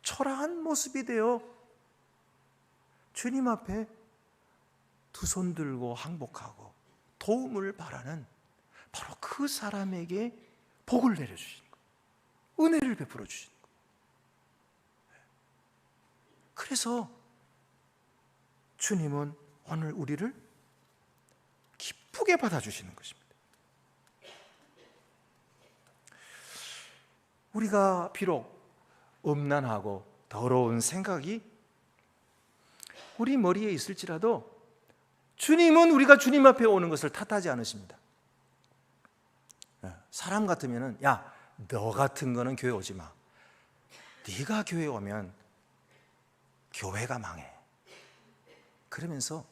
초라한 모습이 되어 주님 앞에 두 손 들고 항복하고 도움을 바라는 바로 그 사람에게 복을 내려주시는 거예요. 은혜를 베풀어 주시는 거예요. 그래서 주님은 오늘 우리를 기쁘게 받아주시는 것입니다. 우리가 비록 음란하고 더러운 생각이 우리 머리에 있을지라도 주님은 우리가 주님 앞에 오는 것을 탓하지 않으십니다. 사람 같으면은 야, 너 같은 거는 교회 오지 마. 네가 교회 오면 교회가 망해. 그러면서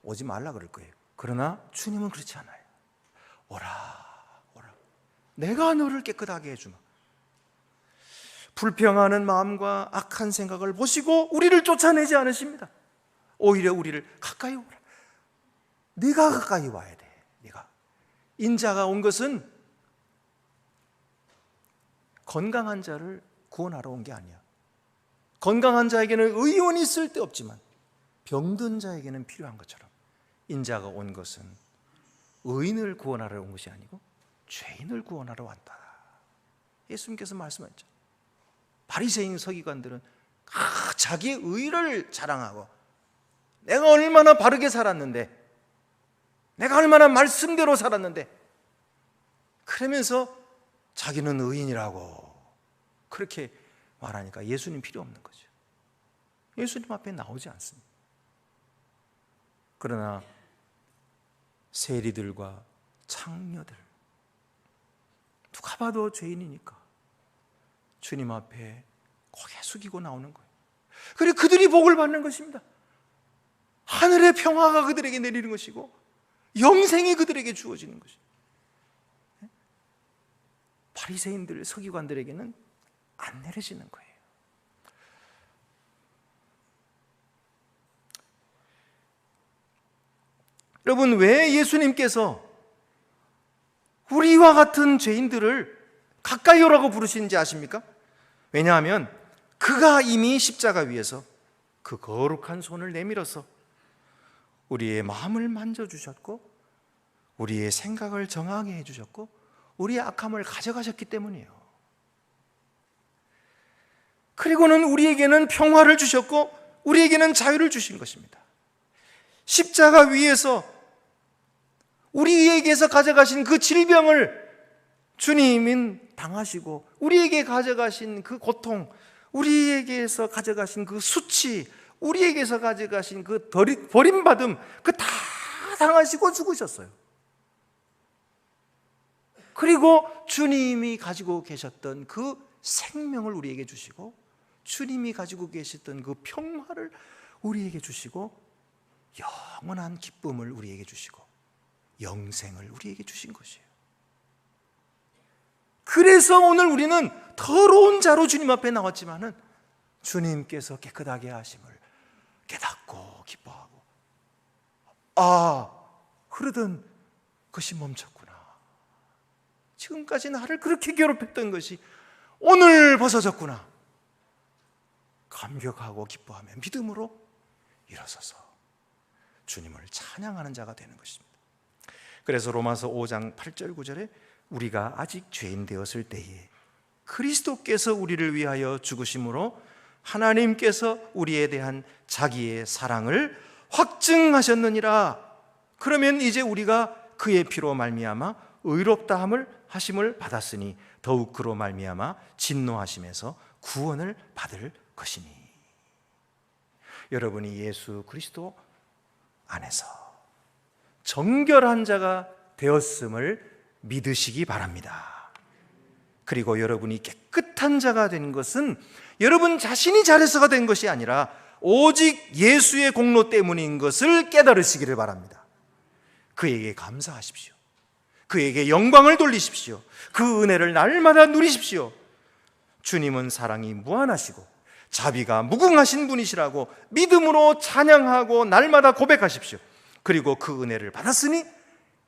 오지 말라 그럴 거예요. 그러나 주님은 그렇지 않아요. 오라, 오라. 내가 너를 깨끗하게 해주마. 불평하는 마음과 악한 생각을 보시고 우리를 쫓아내지 않으십니다. 오히려 우리를 가까이 오라. 네가 가까이 와야 돼. 네가. 인자가 온 것은 건강한 자를 구원하러 온 게 아니야. 건강한 자에게는 의원이 쓸데없지만 병든 자에게는 필요한 것처럼 인자가 온 것은 의인을 구원하러 온 것이 아니고 죄인을 구원하러 왔다. 예수님께서 말씀하셨죠. 바리새인 서기관들은 자기의 의를 자랑하고 내가 얼마나 바르게 살았는데, 내가 얼마나 말씀대로 살았는데, 그러면서 자기는 의인이라고 그렇게 말하니까 예수님 필요 없는 거죠. 예수님 앞에 나오지 않습니다. 그러나 세리들과 창녀들, 누가 봐도 죄인이니까 주님 앞에 고개 숙이고 나오는 거예요. 그리고 그들이 복을 받는 것입니다. 하늘의 평화가 그들에게 내리는 것이고 영생이 그들에게 주어지는 것입니다. 바리새인들, 서기관들에게는 안 내려지는 거예요. 여러분, 왜 예수님께서 우리와 같은 죄인들을 가까이 오라고 부르시는지 아십니까? 왜냐하면 그가 이미 십자가 위에서 그 거룩한 손을 내밀어서 우리의 마음을 만져주셨고 우리의 생각을 정하게 해주셨고 우리의 악함을 가져가셨기 때문이에요. 그리고는 우리에게는 평화를 주셨고 우리에게는 자유를 주신 것입니다. 십자가 위에서 우리에게서 가져가신 그 질병을 주님은 당하시고 우리에게 가져가신 그 고통, 우리에게서 가져가신 그 수치, 우리에게서 가져가신 그 버림받음, 그 다 당하시고 죽으셨어요. 그리고 주님이 가지고 계셨던 그 생명을 우리에게 주시고 주님이 가지고 계셨던 그 평화를 우리에게 주시고 영원한 기쁨을 우리에게 주시고 영생을 우리에게 주신 것이에요. 그래서 오늘 우리는 더러운 자로 주님 앞에 나왔지만은 주님께서 깨끗하게 하심을 깨닫고 기뻐하고 흐르던 그것이 멈췄구나. 지금까지 나를 그렇게 괴롭혔던 것이 오늘 벗어졌구나. 감격하고 기뻐하며 믿음으로 일어서서 주님을 찬양하는 자가 되는 것입니다. 그래서 로마서 5장 8절 9절에 우리가 아직 죄인 되었을 때에 그리스도께서 우리를 위하여 죽으심으로 하나님께서 우리에 대한 자기의 사랑을 확증하셨느니라. 그러면 이제 우리가 그의 피로 말미암아 의롭다 하심을 받았으니 더욱 그로 말미암아 진노하심에서 구원을 받을 것이니. 여러분이 예수 그리스도 안에서 정결한 자가 되었음을 믿으시기 바랍니다. 그리고 여러분이 깨끗한 자가 된 것은 여러분 자신이 잘해서가 된 것이 아니라 오직 예수의 공로 때문인 것을 깨달으시기를 바랍니다. 그에게 감사하십시오. 그에게 영광을 돌리십시오. 그 은혜를 날마다 누리십시오. 주님은 사랑이 무한하시고 자비가 무궁하신 분이시라고 믿음으로 찬양하고 날마다 고백하십시오. 그리고 그 은혜를 받았으니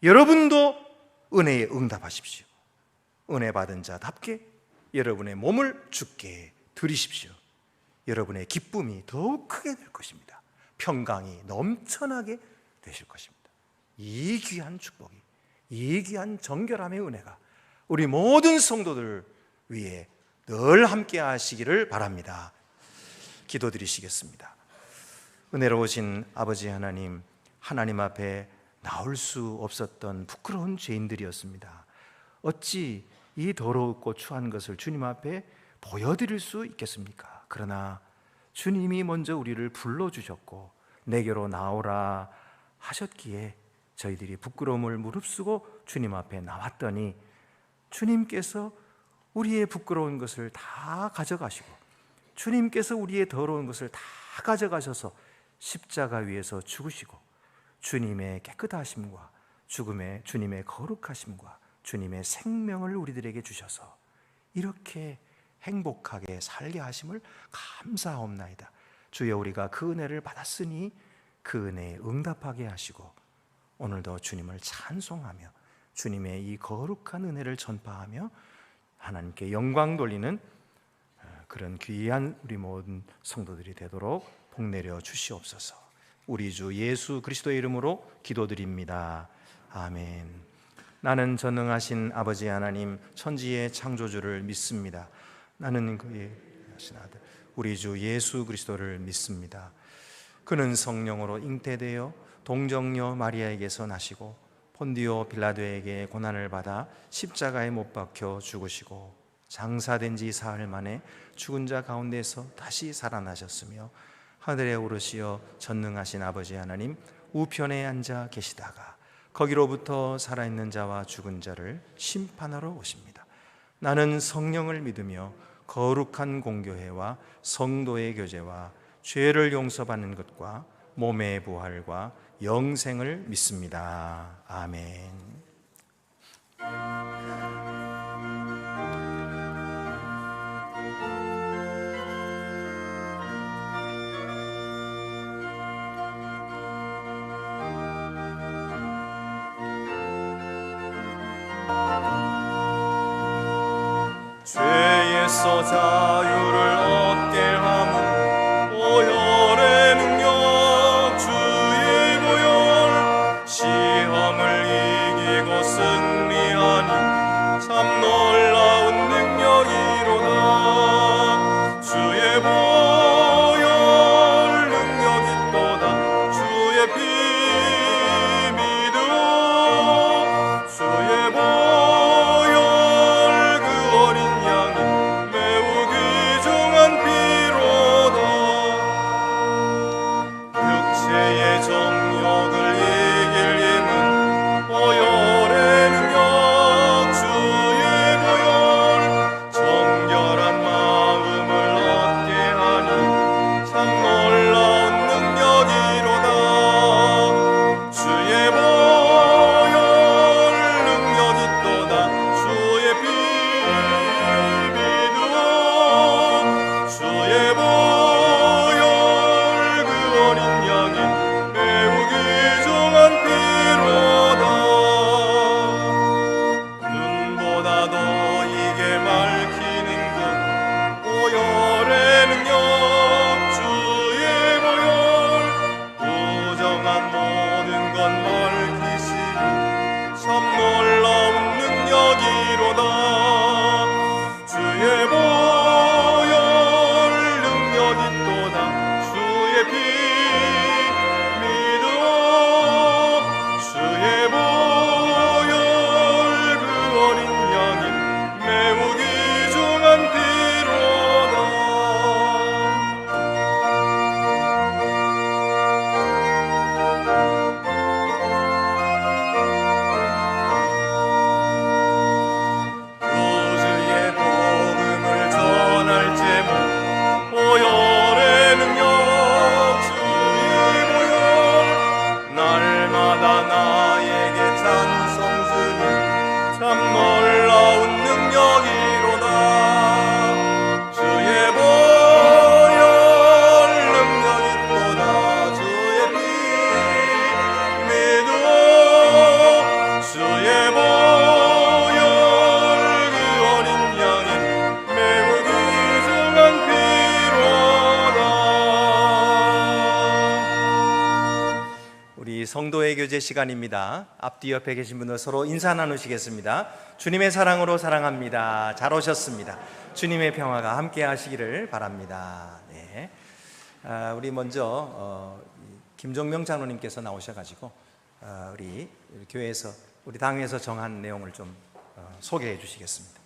여러분도 은혜에 응답하십시오. 은혜 받은 자답게 여러분의 몸을 주께 드리십시오. 여러분의 기쁨이 더욱 크게 될 것입니다. 평강이 넘쳐나게 되실 것입니다. 이 귀한 축복이, 이 귀한 정결함의 은혜가 우리 모든 성도들 위해 늘 함께 하시기를 바랍니다. 기도드리시겠습니다. 은혜로우신 아버지 하나님, 하나님 앞에 나올 수 없었던 부끄러운 죄인들이었습니다. 어찌 이 더럽고 추한 것을 주님 앞에 보여드릴 수 있겠습니까? 그러나 주님이 먼저 우리를 불러주셨고 내게로 나오라 하셨기에 저희들이 부끄러움을 무릅쓰고 주님 앞에 나왔더니 주님께서 우리의 부끄러운 것을 다 가져가시고 주님께서 우리의 더러운 것을 다 가져가셔서 십자가 위에서 죽으시고 주님의 깨끗하심과 죽음의 주님의 거룩하심과 주님의 생명을 우리들에게 주셔서 이렇게 행복하게 살게 하심을 감사하옵나이다. 주여, 우리가 그 은혜를 받았으니 그 은혜에 응답하게 하시고 오늘도 주님을 찬송하며 주님의 이 거룩한 은혜를 전파하며 하나님께 영광 돌리는 그런 귀한 우리 모든 성도들이 되도록 복내려 주시옵소서. 우리 주 예수 그리스도의 이름으로 기도드립니다. 아멘. 나는 전능하신 아버지 하나님, 천지의 창조주를 믿습니다. 나는 그의 하신 아들 우리 주 예수 그리스도를 믿습니다. 그는 성령으로 잉태되어 동정녀 마리아에게서 나시고 본디오 빌라도에게 고난을 받아 십자가에 못 박혀 죽으시고 장사된 지 사흘 만에 죽은 자 가운데서 다시 살아나셨으며 하늘에 오르시어 전능하신 아버지 하나님 우편에 앉아 계시다가 거기로부터 살아있는 자와 죽은 자를 심판하러 오십니다. 나는 성령을 믿으며 거룩한 공교회와 성도의 교제와 죄를 용서받는 것과 몸의 부활과 영생을 믿습니다. 아멘. 죄에서 자유를 얻게 함은 오혈의 능력 주의 보혈 시험을 이기고 승리하니 참 놀라운 능력이로다. 주의 보혈 능력이 또다. 주의 피 믿어 주의 보혈 그 어린 양이 매우 귀중한 피로 기도제 시간입니다. 앞뒤 옆에 계신 분들 서로 인사 나누시겠습니다. 주님의 사랑으로 사랑합니다. 잘 오셨습니다. 주님의 평화가 함께 하시기를 바랍니다. 네. 우리 먼저 김종명 장로님께서 나오셔가지고 우리 교회에서 우리 당회에서 정한 내용을 좀 소개해 주시겠습니다.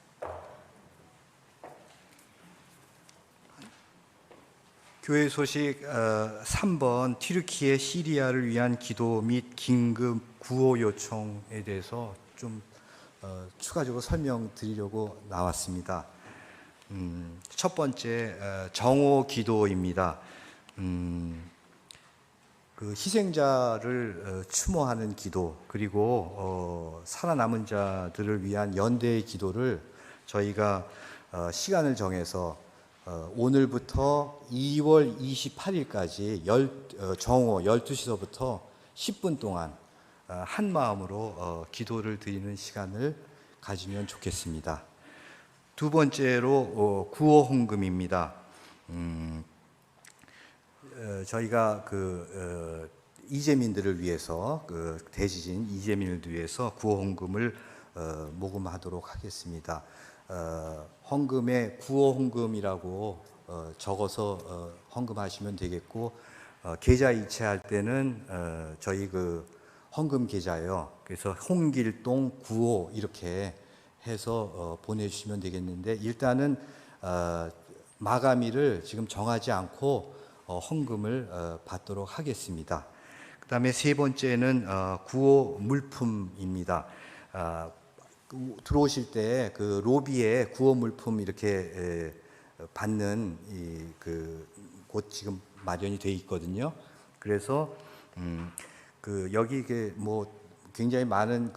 교회 소식 3번 튀르키예 시리아를 위한 기도 및 긴급 구호 요청에 대해서 좀 추가적으로 설명드리려고 나왔습니다. 첫 번째 정오 기도입니다. 그 희생자를 추모하는 기도, 그리고 살아남은 자들을 위한 연대의 기도를 저희가 시간을 정해서 오늘부터 2월 28일까지 정오 12시서부터 10분 동안 한 마음으로 기도를 드리는 시간을 가지면 좋겠습니다. 두 번째로 구호 헌금입니다. 저희가 이재민들을 위해서, 대지진 이재민을 위해서 구호 헌금을 모금하도록 하겠습니다. 헌금에 구호 헌금이라고 적어서 헌금하시면 되겠고, 계좌 이체할 때는 저희 헌금 계좌요. 그래서 홍길동 95 이렇게 해서 보내주시면 되겠는데, 일단은 마감일을 지금 정하지 않고 헌금을 받도록 하겠습니다. 그 다음에 세 번째는 구호 물품입니다. 들어오실 때 로비에 구호 물품 이렇게 받는 곳 지금 마련이 돼 있거든요. 그래서 여기 굉장히 많은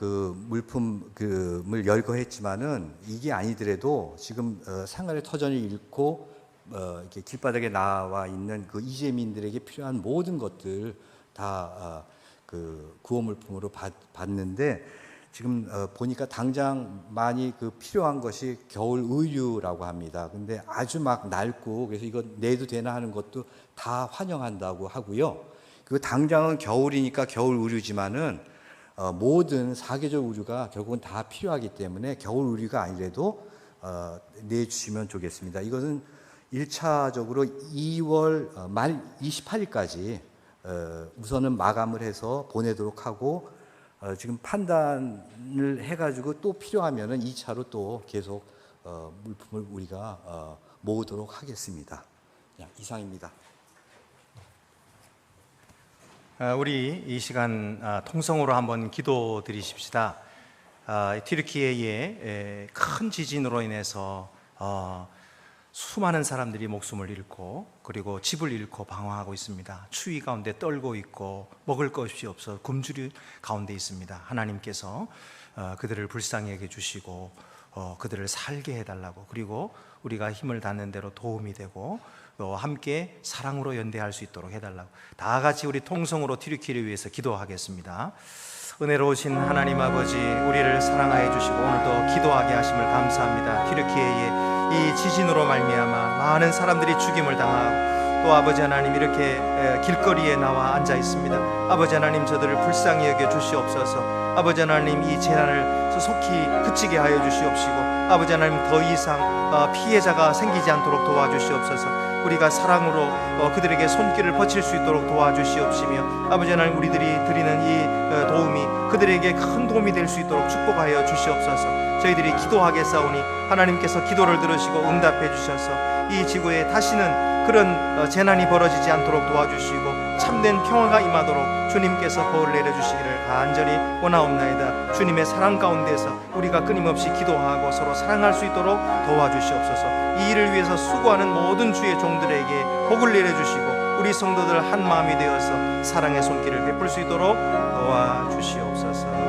물품을 열거했지만은 이게 아니더라도 지금 생활의 터전을 잃고 이렇게 길바닥에 나와 있는 이재민들에게 필요한 모든 것들 다 구호 물품으로 받는데, 지금 보니까 당장 많이 필요한 것이 겨울 의류라고 합니다. 근데 아주 막 낡고, 그래서 이거 내도 되나 하는 것도 다 환영한다고 하고요. 그 당장은 겨울이니까 겨울 의류지만은 모든 사계절 의류가 결국은 다 필요하기 때문에 겨울 의류가 아니라도 내주시면 좋겠습니다. 이것은 1차적으로 2월 말 28일까지 우선은 마감을 해서 보내도록 하고, 지금 판단을 해가지고 또 필요하면은 2차로 또 계속 물품을 우리가 모으도록 하겠습니다. 이상입니다. 우리 이 시간 통성으로 한번 기도 드리십시다. 튀르키예의 큰 지진으로 인해서 수많은 사람들이 목숨을 잃고, 그리고 집을 잃고 방황하고 있습니다. 추위 가운데 떨고 있고 먹을 것이 없어 굶주린 가운데 있습니다. 하나님께서 그들을 불쌍히 여겨 주시고 그들을 살게 해달라고, 그리고 우리가 힘을 닿는 대로 도움이 되고 또 함께 사랑으로 연대할 수 있도록 해달라고, 다 같이 우리 통성으로 튀르키예를 위해서 기도하겠습니다. 은혜로우신 하나님 아버지, 우리를 사랑하여 주시고 오늘도 기도하게 하심을 감사합니다. 튀르키예의 이 지진으로 말미암아 많은 사람들이 죽임을 당하고, 또 아버지 하나님 이렇게 길거리에 나와 앉아 있습니다. 아버지 하나님 저들을 불쌍히 여겨 주시옵소서. 아버지 하나님 이 재난을 속히 그치게 하여 주시옵시고, 아버지 하나님 더 이상 피해자가 생기지 않도록 도와주시옵소서. 우리가 사랑으로 그들에게 손길을 뻗칠 수 있도록 도와주시옵시며, 아버지 하나님 우리들이 드리는 이 도움이 그들에게 큰 도움이 될 수 있도록 축복하여 주시옵소서. 저희들이 기도하겠사오니 하나님께서 기도를 들으시고 응답해 주셔서 이 지구에 다시는 그런 재난이 벌어지지 않도록 도와주시고 참된 평화가 임하도록 주님께서 보호를 내려주시기를 간절히 원하옵나이다. 주님의 사랑 가운데서 우리가 끊임없이 기도하고 서로 사랑할 수 있도록 도와주시옵소서. 이 일을 위해서 수고하는 모든 주의 종들에게 복을 내려주시고 우리 성도들 한 마음이 되어서 사랑의 손길을 베풀 수 있도록 도와주시옵소서.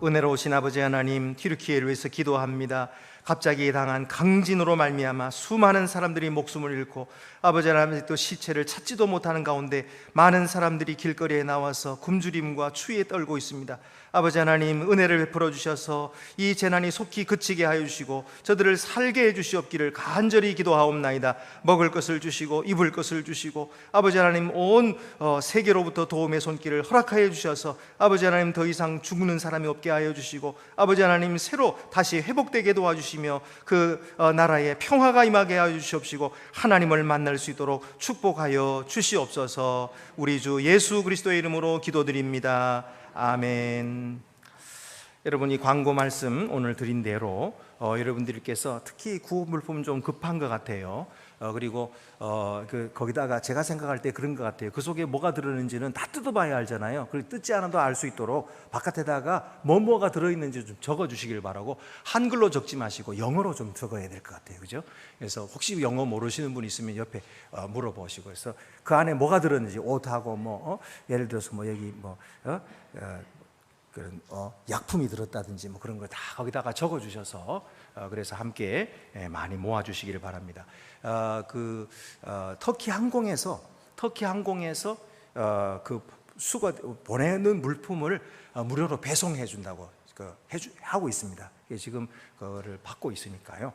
은혜로우신 아버지 하나님, 튀르키예를 위해서 기도합니다. 갑자기 당한 강진으로 말미암아 수많은 사람들이 목숨을 잃고 아버지 하나님 또 시체를 찾지도 못하는 가운데 많은 사람들이 길거리에 나와서 굶주림과 추위에 떨고 있습니다. 아버지 하나님, 은혜를 베풀어 주셔서 이 재난이 속히 그치게 하여 주시고 저들을 살게 해 주시옵기를 간절히 기도하옵나이다. 먹을 것을 주시고 입을 것을 주시고 아버지 하나님, 온 세계로부터 도움의 손길을 허락하여 주셔서 아버지 하나님, 더 이상 죽는 사람이 없게 하여 주시고 아버지 하나님, 새로 다시 회복되게 도와주시며 그 나라에 평화가 임하게 하여 주시옵시고 하나님을 만날 수 있도록 축복하여 주시옵소서. 우리 주 예수 그리스도의 이름으로 기도드립니다. 아멘. 여러분, 이 광고 말씀 오늘 드린 대로 여러분들께서 특히 구호 물품 좀 급한 것 같아요. 그리고 거기다가 제가 생각할 때 그런 것 같아요. 그 속에 뭐가 들어있는지는 다 뜯어봐야 알잖아요. 그리고 뜯지 않아도 알 수 있도록 바깥에다가 뭐가 들어있는지 좀 적어주시길 바라고, 한글로 적지 마시고 영어로 좀 적어야 될 것 같아요. 그죠? 그래서 혹시 영어 모르시는 분 있으면 옆에 물어보시고, 그래서 그 안에 뭐가 들어있는지, 옷하고 예를 들어서 여기 그런 약품이 들었다든지 그런 거 다 거기다가 적어주셔서 그래서 함께 많이 모아주시기를 바랍니다. 터키 항공에서 그 보내는 물품을 무료로 배송해 준다고 하고 있습니다. 지금 그거를 받고 있으니까요.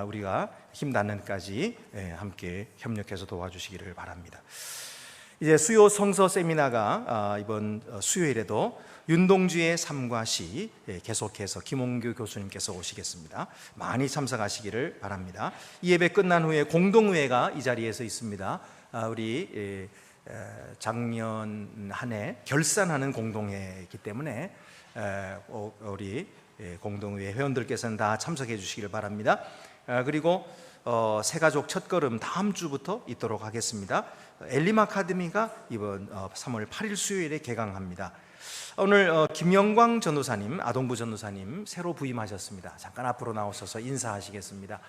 우리가 힘 닿는 데까지 함께 협력해서 도와주시기를 바랍니다. 이제 수요 성서 세미나가 이번 수요일에도 윤동주의 삶과 시 계속해서 김홍규 교수님께서 오시겠습니다. 많이 참석하시기를 바랍니다. 이 예배 끝난 후에 공동회가 이 자리에서 있습니다. 우리 작년 한 해 결산하는 공동회이기 때문에 우리 공동회 회원들께서는 다 참석해 주시기를 바랍니다. 그리고 새가족 첫걸음 다음 주부터 있도록 하겠습니다. 엘림 아카데미가 이번 3월 8일 수요일에 개강합니다. 오늘 김영광 전도사님, 아동부 전도사님 새로 부임하셨습니다. 잠깐 앞으로 나오셔서 인사하시겠습니다.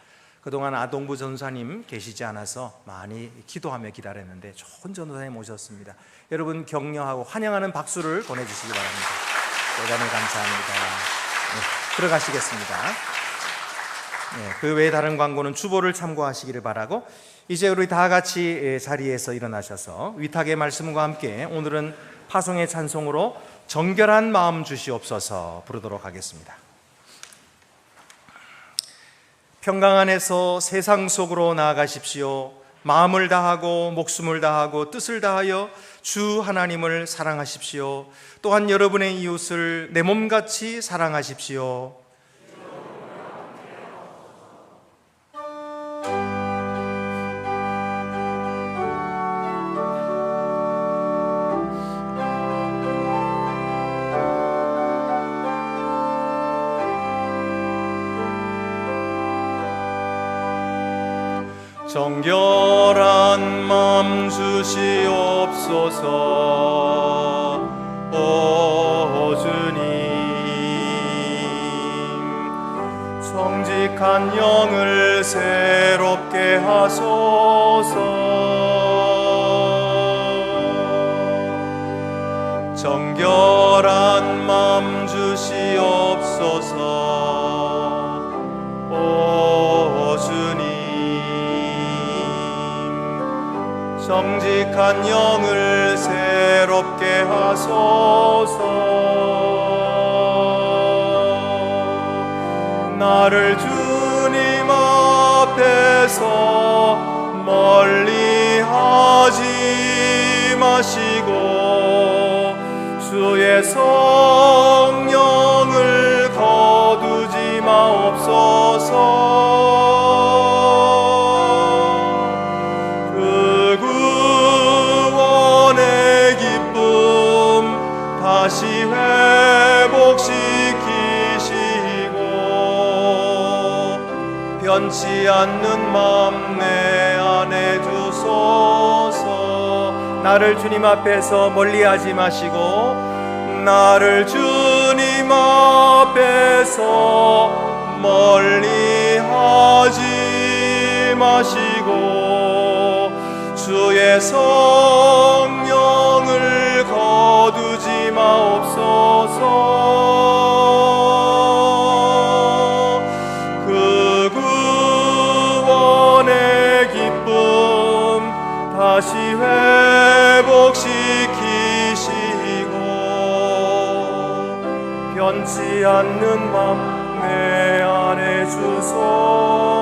그동안 아동부 전도사님 계시지 않아서 많이 기도하며 기다렸는데 좋은 전도사님 오셨습니다. 여러분 격려하고 환영하는 박수를 보내주시기 바랍니다. 대단히 감사합니다. 들어가시겠습니다. 그 외에 다른 광고는 주보를 참고하시기를 바라고, 이제 우리 다 같이 자리에서 일어나셔서 위탁의 말씀과 함께 오늘은 파송의 찬송으로 정결한 마음 주시옵소서 부르도록 하겠습니다. 평강 안에서 세상 속으로 나아가십시오. 마음을 다하고 목숨을 다하고 뜻을 다하여 주 하나님을 사랑하십시오. 또한 여러분의 이웃을 내 몸같이 사랑하십시오. 정결한 마음 주시옵소서. 오 주님, 정직한 영을 새롭게 하소서. 정결한 마음 주시옵소서. 오 주님, 정직한 영을 새롭게 하소서. 나를 주님 앞에서 멀리 하지 마시고 주의 성령을 거두지 마옵소서. 다시 회복시키시고 변치 않는 마음 내 안에 주소서. 나를 주님 앞에서 멀리하지 마시고 나를 주님 앞에서 멀리하지 마시고 주의 성령을 거두지 마옵소서. 그 회복시키시고 변치 않는 맘 내 안에 주소서.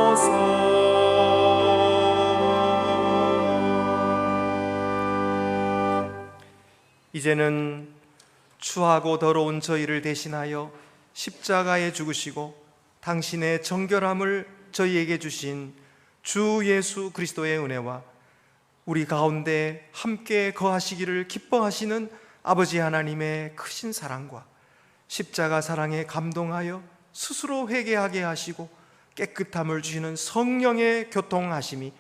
이제는 추하고 더러운 저희를 대신하여 십자가에 죽으시고 당신의 정결함을 저희에게 주신 주 예수 그리스도의 은혜와 우리 가운데 함께 거하시기를 기뻐하시는 아버지 하나님의 크신 사랑과 십자가 사랑에 감동하여 스스로 회개하게 하시고 깨끗함을 주시는 성령의 교통하심이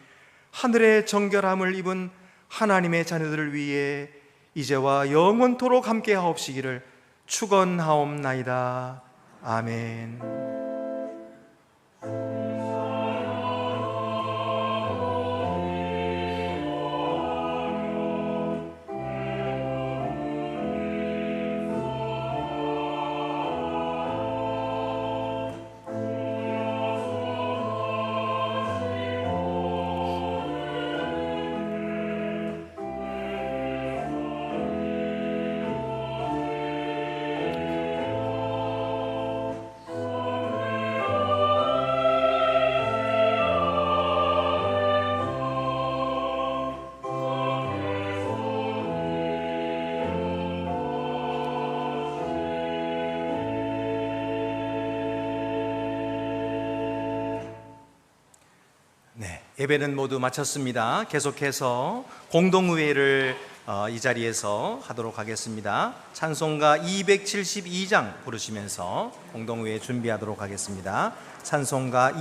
하늘의 정결함을 입은 하나님의 자녀들을 위해 이제와 영원토록 함께 하옵시기를 축원하옵나이다. 아멘. 예배는 모두 마쳤습니다. 계속해서 공동의회를 이 자리에서 하도록 하겠습니다. 찬송가 272장 부르시면서 공동의회 준비하도록 하겠습니다. 찬송가